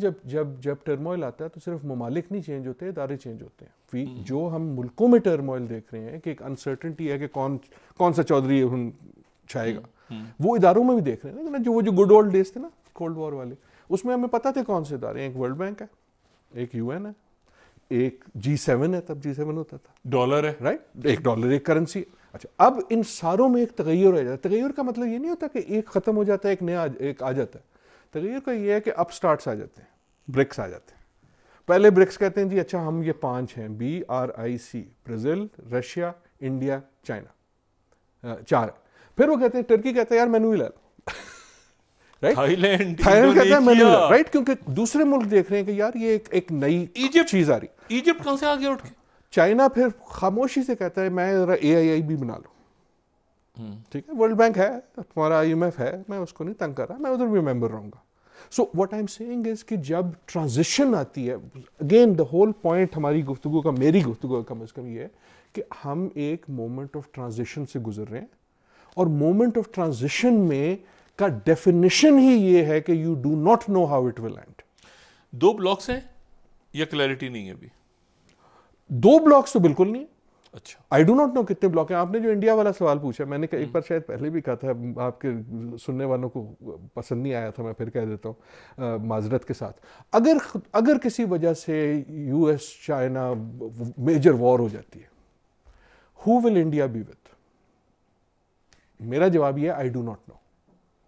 جب ٹرموئل آتا ہے تو صرف ممالک نہیں چینج ہوتے، ادارے چینج ہوتے ہیں. جو ہم ملکوں میں ٹرموئل دیکھ رہے ہیں کہ ایک انسرٹنٹی ہے کہ کون سا چودھری چھائے گا، وہ اداروں میں بھی دیکھ رہے ہیں. جو گڈ اولڈ ڈیز تھے نا، کولڈ وار والے، اس میں ہمیں پتا تھے کون سے ادارے ہیں. ایک ورلڈ بینک ہے، ایک UN ہے، ایک G7 ہے، تب G7 ہوتا تھا، ڈالر ہے، رائٹ، ایک ڈالر، ایک کرنسی. اچھا، اب ان ساروں میں ایک تغیر ہو جاتا ہے. تغیر کا مطلب یہ نہیں ہوتا کہ ایک ختم ہو جاتا ہے ایک نیا ایک آ جاتا ہے. تغیر کا یہ ہے کہ اپ سٹارٹس آ جاتے ہیں، برکس آ جاتے ہیں. پہلے برکس کہتے ہیں جی اچھا ہم یہ 5 ہیں، BRIC، Brazil, Russia, India, China, 4 ہے. پھر وہ کہتے ہیں، ٹرکی کہتا ہے یار مینو ہی لے لو، تھائی لینڈ کہتا ہے مینو، رائٹ، کیونکہ دوسرے ملک دیکھ رہے ہیں کہ یار یہ ایک نئی چیز آ رہی. ایجپٹ کہاں سے آ گیا اٹھ کے؟ چائنا پھر خاموشی سے کہتا ہے میں ذرا AII بھی بنا لوں. ٹھیک ہے، ورلڈ بینک ہے، تمہارا IMF ہے، میں اس کو نہیں تنگ کر رہا، میں ادھر بھی ممبر رہوں گا. So what I am saying is کہ جب ٹرانزیشن آتی ہے، اگین دا ہول پوائنٹ ہماری گفتگو کا، میری گفتگو کا کم از کم یہ ہے کہ ہم ایک مومنٹ آف ٹرانزیشن سے گزر رہے ہیں. اور مومنٹ آف ٹرانزیشن میں کا ڈیفینیشن ہی یہ ہے کہ you do not know how it will end. 2 blocks ہیں یا کلیئرٹی نہیں ہے ابھی؟ 2 بلاکس تو بالکل نہیں ہے. اچھا، آئی ڈو ناٹ نو کتنے بلاک ہیں. آپ نے جو انڈیا والا سوال پوچھا، میں نے ایک بار شاید پہلے بھی کہا تھا، آپ کے سننے والوں کو پسند نہیں آیا تھا، میں پھر کہہ دیتا ہوں معذرت کے ساتھ. اگر کسی وجہ سے US چائنا میجر وار ہو جاتی ہے، ہو ول انڈیا بی ود؟ میرا جواب یہ ہے آئی ڈو ناٹ نو.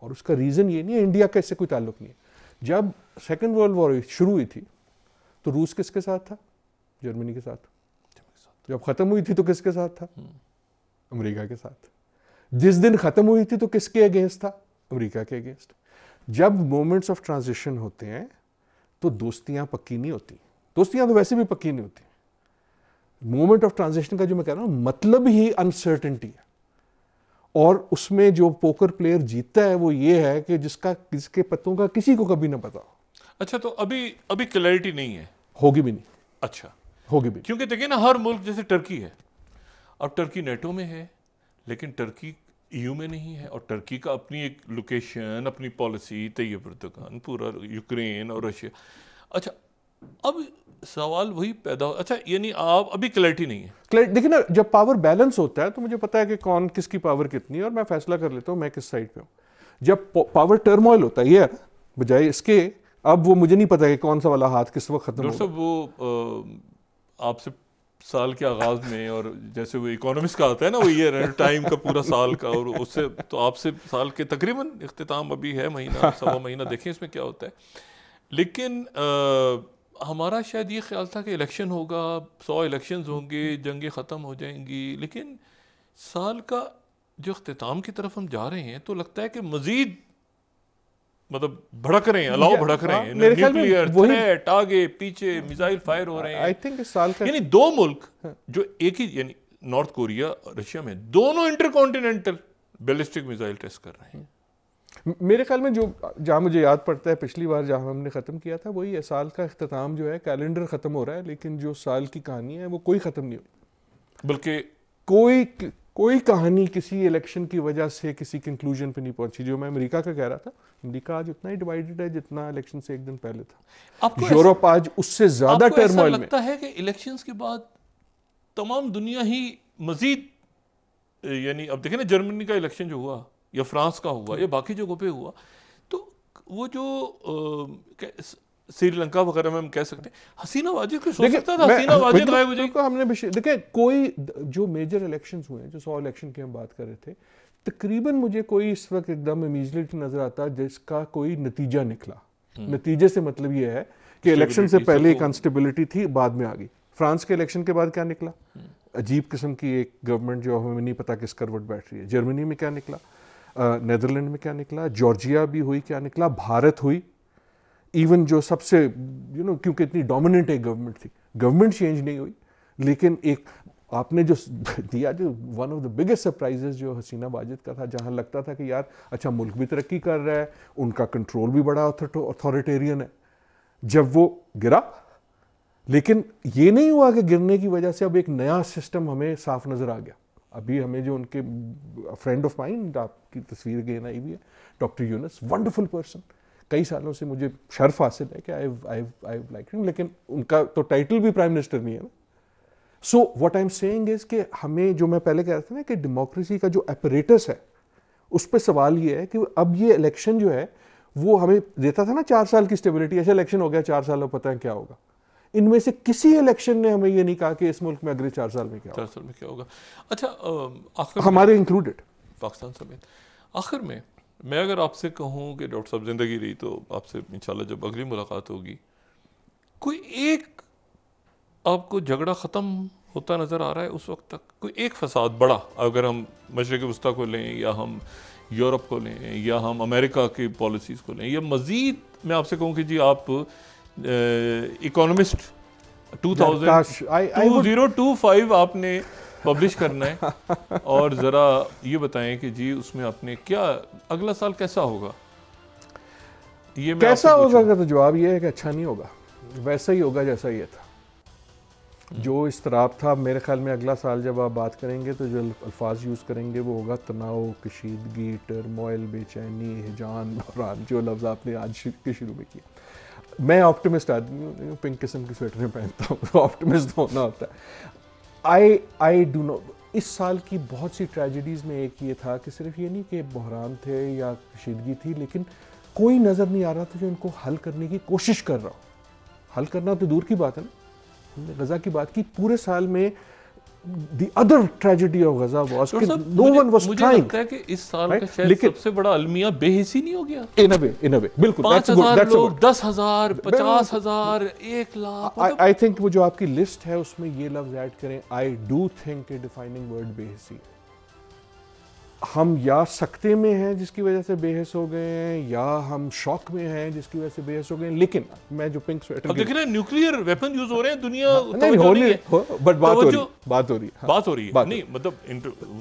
اور اس کا ریزن یہ نہیں ہے، انڈیا کا اس سے کوئی تعلق نہیں ہے. جب سیکنڈ ورلڈ وار شروع ہوئی تھی تو روس کس کے ساتھ تھا؟ جرمنی کے ساتھ. جب ختم ہوئی تھی تو کس کے ساتھ تھا؟ امریکہ کے ساتھ. جس دن ختم ہوئی تھی تو کس کے اگینسٹ تھا؟ امریکہ کے اگینسٹ. جب مومنٹس آف ٹرانزیشن ہوتے ہیں تو دوستیاں پکی نہیں ہوتی. دوستیاں تو ویسے بھی پکی نہیں ہوتی. مومنٹ آف ٹرانزیشن کا جو میں کہہ رہا ہوں مطلب ہی انسرٹنٹی ہے, اور اس میں جو پوکر پلیئر جیتتا ہے وہ یہ ہے کہ جس کے پتوں کا کسی کو کبھی نہ پتا ہو. اچھا, تو ابھی کلیئرٹی نہیں ہے, ہوگی بھی نہیں. اچھا ہوگی بھی, کیونکہ دیکھیں نا ہر ملک جیسے ٹرکی ہے, اب ٹرکی نیٹو میں ہے لیکن ٹرکی EU میں نہیں ہے, اور ٹرکی کا اپنی ایک لوکیشن, اپنی پالیسی, طیب اردگان, پورا یوکرین اور رشیا. اچھا اب سوال وہی پیدا ہو, اچھا یعنی آپ ابھی کلیئرٹی نہیں ہے. دیکھیں نا جب پاور بیلنس ہوتا ہے تو مجھے پتا ہے کہ کون کس کی پاور کتنی ہے اور میں فیصلہ کر لیتا ہوں میں کس سائڈ پہ ہوں. جب پاور ٹرموائل ہوتا ہے یہ بجائے اس کے اب وہ مجھے نہیں پتا کہ کون سا والا ہاتھ کس وقت ختم ہوگا. ڈاکٹر صاحب وہ آپ سے سال کے آغاز میں, اور جیسے وہ اکانومسٹ کا آتا ہے نا وہ یہ ٹائم کا پورا سال کا, اور اس سے تو آپ سے سال کے تقریباً اختتام ابھی ہے, مہینہ سوا مہینہ, دیکھیں اس میں کیا ہوتا ہے. لیکن ہمارا شاید یہ خیال تھا کہ الیکشن ہوگا, 100 الیکشنز ہوں گے, جنگیں ختم ہو جائیں گی, لیکن سال کا جو اختتام کی طرف ہم جا رہے ہیں تو لگتا ہے کہ مزید مطلب بھڑک رہے ہیں, الاؤ بھڑک رہے ہیں, نیوکلیئر تھریٹ, آگے پیچھے میزائل فائر ہو رہے ہیں. آئی تھنک اس سال کا یعنی دو ملک جو ایک ہی, یعنی نارتھ کوریا اور رشیا میں, دونوں intercontinental ballistic missile test کر رہے ہیں. میرے خیال میں جہاں مجھے یاد پڑتا ہے پچھلی بار جہاں ہم نے ختم کیا تھا وہی ہے, سال کا اختتام جو ہے کیلنڈر ختم ہو رہا ہے لیکن جو سال کی کہانی ہے وہ کوئی ختم نہیں ہوئی, بلکہ کوئی کہانی کسی الیکشن کی وجہ سے کسی کنکلوژن پہ نہیں پہنچی. جو میں امریکہ کا کہہ رہا تھا, امریکہ آج اتنا ہی ڈیوائیڈڈ ہے جتنا الیکشن سے ایک دن پہلے تھا. یورپ آج اس سے زیادہ ٹرموائل میں. لگتا ہے کہ الیکشنز کے بعد تمام دنیا ہی مزید, یعنی اب دیکھیں نا جرمنی کا الیکشن جو ہوا یا فرانس کا ہوا یا باقی جگہوں پہ ہوا, تو وہ جو سری لنکا وغیرہ میں ہم کہہ سکتے ہیں حسینہ واجد کو سوچ سکتا تھا حسینہ واجد غائب ہو جائے گی. ہم نے دیکھیں کوئی جو میجر الیکشنز ہوئے ہیں, جو 100 الیکشن کی ہم بات کر رہے تھے, تقریباً مجھے کوئی اس وقت ایک دم امیجیٹلی نظر آتا جس کا کوئی نتیجہ نکلا. نتیجے سے مطلب یہ ہے کہ الیکشن سے پہلے ایک انسٹیبلٹی تھی, بعد میں آ گئی. فرانس کے الیکشن کے بعد کیا نکلا, عجیب قسم کی ایک گورنمنٹ جو ہمیں نہیں پتا کس کروٹ بیٹھ رہی ہے. جرمنی میں کیا نکلا, نیدرلینڈ میں کیا نکلا, جارجیا بھی ہوئی, کیا نکلا, بھارت ہوئی. ایون جو سب سے کیونکہ اتنی ڈومیننٹ ایک گورنمنٹ تھی, گورنمنٹ چینج نہیں ہوئی, لیکن ایک آپ نے جو دیا, جو one of the biggest surprises جو حسینہ واجد کا تھا, جہاں لگتا تھا کہ یار اچھا ملک بھی ترقی کر رہا ہے, ان کا کنٹرول بھی بڑا اتھارٹیرین ہے, جب وہ گرا. لیکن یہ نہیں ہوا کہ گرنے کی وجہ سے اب ایک نیا سسٹم ہمیں صاف نظر آ گیا. ابھی ہمیں جو ان کے فرینڈ آف مائنڈ, آپ کی تصویر گین آئی ہوئی ہے, ڈاکٹر یونس, ونڈرفل پرسن, کئی سالوں سے مجھے شرف حاصل ہے کہ آئی لائک ہم, لیکن ان کا تو ٹائٹل بھی پرائم منسٹر نہیں ہے نا. So what I am saying is کہ ہمیں, جو میں پہلے کہہ رہا تھا نا کہ ڈیموکریسی کا جو اپریٹس ہے اس پہ سوال یہ ہے کہ اب یہ الیکشن جو ہے وہ ہمیں دیتا تھا نا 4 سال کی اسٹیبلٹی, ایسا الیکشن ہو گیا 4 سال میں پتہ ہے کیا ہوگا. ان میں سے کسی الیکشن نے ہمیں یہ نہیں کہا کہ اس ملک میں اگلے 4 سال میں کیا ہوگا. اچھا ہمارے انکلوڈیڈ پاکستان سمیت. آخر میں اگر آپ سے کہوں کہ ڈاکٹر صاحب زندگی رہی تو آپ سے انشاءاللہ جب اگلی ملاقات ہوگی, کوئی ایک آپ کو جھگڑا ختم ہوتا نظر آ رہا ہے اس وقت تک, کوئی ایک فساد بڑا, اگر ہم مشرق وسطیٰ کو لیں یا ہم یورپ کو لیں یا ہم امریکہ کی پالیسیز کو لیں, یا مزید میں آپ سے کہوں کہ جی آپ اکانومسٹ 2025 آپ نے پبلش کرنا ہے, اور ذرا یہ بتائیں کہ جی اس میں آپ نے کیا, اگلا سال کیسا ہوگا. یہ کیسا ہوگا کا تو جواب یہ ہے کہ اچھا نہیں ہوگا, ویسا ہی ہوگا جیسا یہ تھا. جو اضطراب تھا, میرے خیال میں اگلا سال جب آپ بات کریں گے تو جو الفاظ یوز کریں گے وہ ہوگا تناؤ, کشیدگی, ٹرموائل, بے چینی, ہجان, بحران, جو لفظ آپ نے آج کے شروع میں کیا. میں آپٹمسٹ آدمی ہوں, پنک قسم کی سویٹریں پہنتا ہوں, آپٹمسٹ ہونا ہوتا ہے. آئی ڈو نو, اس سال کی بہت سی ٹریجڈیز میں ایک یہ تھا کہ صرف یہ نہیں کہ بحران تھے یا کشیدگی تھی, لیکن کوئی نظر نہیں آ رہا تھا جو ان کو حل کرنے کی کوشش کر رہا ہو. حل کرنا تو دور کی بات ہے نا, ہم نے غزہ کی بات کی, پورے سال میں the other tragedy of Gaza was کہ no one was trying. مجھے لگتا ہے کہ اس سال کا شاید سب سے بڑا المیہ بے حسی نہیں ہو گیا. in a way بالکل. 5,000 لوگ, 10,000, 50,000, 1,00,000. I think وہ جو آپ کی لسٹ ہے اس میں یہ لفظ ایڈ کریں, I do think کہ defining word بے حسی. ہم یا سکتے میں ہیں جس کی وجہ سے بے حس ہو گئے ہیں, یا ہم شوق میں ہیں جس کی وجہ سے بے حس ہو گئے ہیں. لیکن میں جو پنک سویٹر اب دیکھ رہے ہیں نیوکلیئر ویپن یوز ہو رہے ہیں, دنیا نہیں ہو نہیں بٹ بات ہو رہی ہے نہیں, مطلب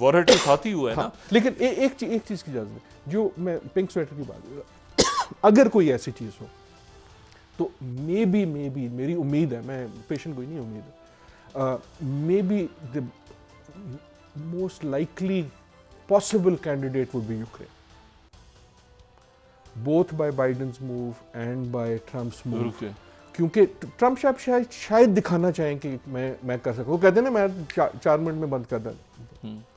وار ہیٹ ساتھ ہی ہوا ہے نا. لیکن ایک چیز کی اجازت ہے, جو میں پنک سویٹر کی بات کر رہا, اگر کوئی ایسی چیز ہو تو مے بی میری امید ہے, میں پیشنٹ کوئی نہیں, امید ہے, maybe the most likely possible candidate would be Ukraine, both by Biden's move and by Trump's move. کیونکہ ٹرمپ شاید دکھانا چاہیں کہ میں کر سکوں. وہ کہتے ہیں نا میں 4 منٹ میں بند کر دوں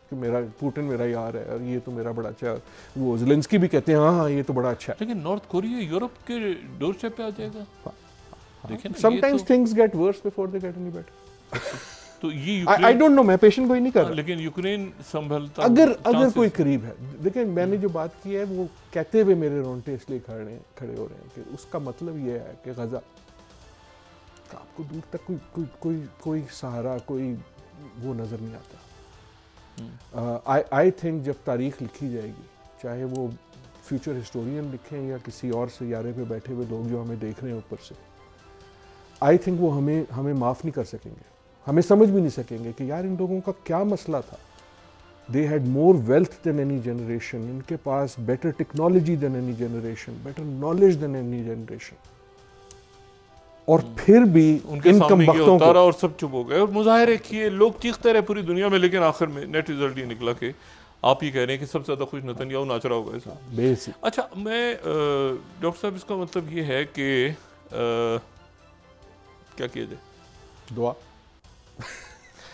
کہ میرا پوٹن میرا یار ہے اور یہ تو میرا بڑا اچھا. وہ زیلنسکی بھی کہتے ہیں ہاں یہ تو بڑا اچھا ہے. لیکن نارتھ کوریا یورپ کے ڈور اسٹیپ پہ آ جائے گا. Sometimes things get worse before they get any better. تو یہ I don't know, میں پیشنٹ کوئی نہیں کر رہا, لیکن یوکرین سنبھلتا اگر کوئی قریب ہے. دیکھیں میں نے جو بات کی ہے وہ کہتے ہوئے میرے رونٹے اس لیے کھڑے ہو رہے ہیں کہ اس کا مطلب یہ ہے کہ غزہ آپ کو دور تک کوئی سہارا, کوئی وہ نظر نہیں آتا. آئی تھنک جب تاریخ لکھی جائے گی, چاہے وہ فیوچر ہسٹورین لکھیں یا کسی اور سیارے پہ بیٹھے ہوئے لوگ جو ہمیں دیکھ رہے ہیں اوپر سے, آئی تھنک وہ ہمیں معاف نہیں کر سکیں گے, ہمیں سمجھ بھی نہیں سکیں گے کہ یار ان لوگوں کا کیا مسئلہ تھا. They had more wealth than any generation, ان کے پاس better technology than any generation, better knowledge than any generation, اور پھر بھی ان کے سامنے یہ اتارا اور سب چپ ہو گئے اور مظاہرے کیے, لوگ چیختے رہے پوری دنیا میں, لیکن آخر میں نیٹ ریزلٹ یہ نکلا کہ آپ ہی کہہ رہے ہیں کہ سب سے زیادہ خوش نتنیاہو ناچ رہا ہوگا اس میں. اچھا میں ڈاکٹر صاحب اس کا مطلب یہ ہے کہ کیا کیا جائے؟ دعا.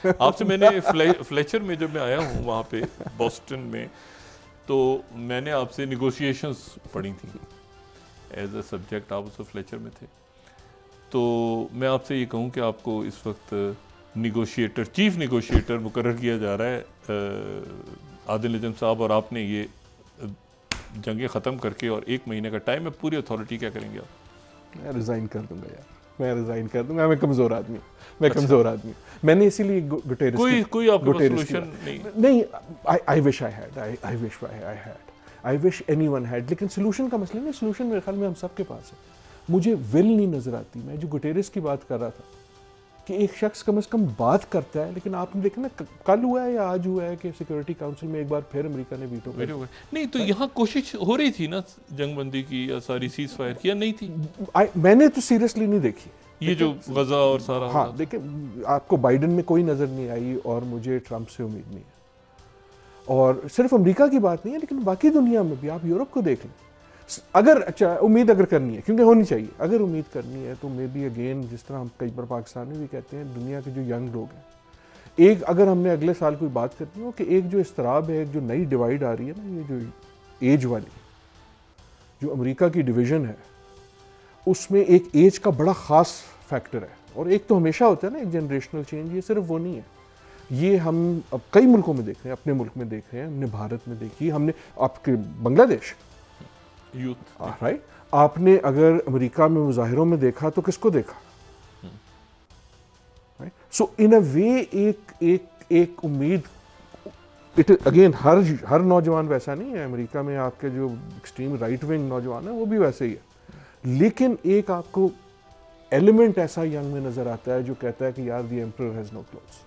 آپ سے میں نے فلیچر میں جب میں آیا ہوں وہاں پہ بوسٹن میں, تو میں نے آپ سے نیگوشیشنز پڑھی تھیں ایز اے سبجیکٹ, آپ اس فلیچر میں تھے. تو میں آپ سے یہ کہوں کہ آپ کو اس وقت چیف نیگوشیٹر مقرر کیا جا رہا ہے عادل نجم صاحب, اور آپ نے یہ جنگیں ختم کر کے اور 1 مہینے کا ٹائم ہے, پوری اتھارٹی, کیا کریں گے آپ؟ میں ریزائن کر دوں گا یار, میں ریزائن کر دوں گا. میں کمزور آدمی ہوں, میں نے اسی لیے گٹیرس کوئی آپ کو سولوشن نہیں. I wish anyone had, لیکن سولوشن کا مسئلہ نہیں. سولوشن میرے خیال میں ہم سب کے پاس ہے. مجھے ول نہیں نظر آتی. میں جو گٹیرس کی بات کر رہا تھا کہ ایک شخص کم از کم بات کرتا ہے, لیکن آپ نے دیکھا نا کل ہوا ہے یا آج ہوا ہے کہ سیکورٹی کاؤنسل میں ایک بار پھر امریکہ نے ویٹو کر دیا. نہیں تو یہاں کوشش ہو رہی تھی نا جنگ بندی کی یا ساری سیز فائر کی, یا نہیں تھی؟ میں نے تو سیریسلی نہیں دیکھی یہ جو غزہ اور سارا. ہاں دیکھیں آپ کو بائیڈن میں کوئی نظر نہیں آئی, اور مجھے ٹرمپ سے امید نہیں ہے. اور صرف امریکہ کی بات نہیں ہے, لیکن باقی دنیا میں بھی آپ یورپ کو دیکھ لیں. اگر اچھا امید اگر کرنی ہے, کیونکہ ہونی چاہیے, اگر امید کرنی ہے تو مے بی اگین جس طرح ہم کئی بار پاکستان میں بھی کہتے ہیں, دنیا کے جو ینگ لوگ ہیں, ایک اگر ہم نے اگلے سال کوئی بات کرنی ہو کہ ایک جو اضطراب ہے, ایک جو نئی ڈیوائڈ آ رہی ہے نا, یہ جو ایج والی, جو امریکہ کی ڈویژن ہے, اس میں ایک ایج کا بڑا خاص فیکٹر ہے. اور ایک تو ہمیشہ ہوتا ہے نا ایک جنریشنل چینج, یہ صرف وہ نہیں ہے. یہ ہم اب کئی ملکوں میں دیکھ رہے ہیں, اپنے ملک میں دیکھ رہے ہیں, ہم نے بھارت میں دیکھی, ہم نے آپ کے بنگلہ دیش یوتھ رائٹ, آپ نے اگر امریکہ میں مظاہروں میں دیکھا تو کس کو دیکھا؟ سو ان اے وے ایک امید, اگین ہر نوجوان ویسا نہیں ہے. امریکہ میں آپ کے جو ایکسٹریم رائٹ ونگ نوجوان ہیں وہ بھی ویسے ہی ہے, لیکن ایک آپ کو ایلیمنٹ ایسا ینگ میں نظر آتا ہے جو کہتا ہے کہ یار the emperor has no clothes.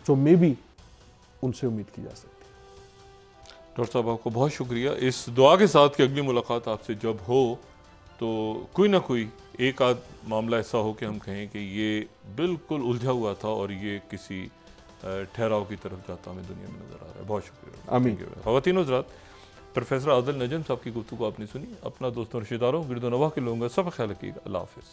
So maybe ان سے امید کی جا سکتی ہے. ڈاکٹر صاحب آپ کو بہت شکریہ, اس دعا کے ساتھ کہ اگلی ملاقات آپ سے جب ہو تو کوئی نہ کوئی ایک آدھ معاملہ ایسا ہو کہ ہم کہیں کہ یہ بالکل الجھا ہوا تھا اور یہ کسی ٹھہراؤ کی طرف جاتا ہمیں دنیا میں نظر آ رہا ہے. بہت شکریہ. آمین. خواتین و حضرات, پروفیسر عادل نجم صاحب کی گفتگو آپ نے سنی. اپنا دوستوں رشتہ داروں گرد و نواح کے لوگوں کا سب خیال رکھیے گا. اللہ حافظ.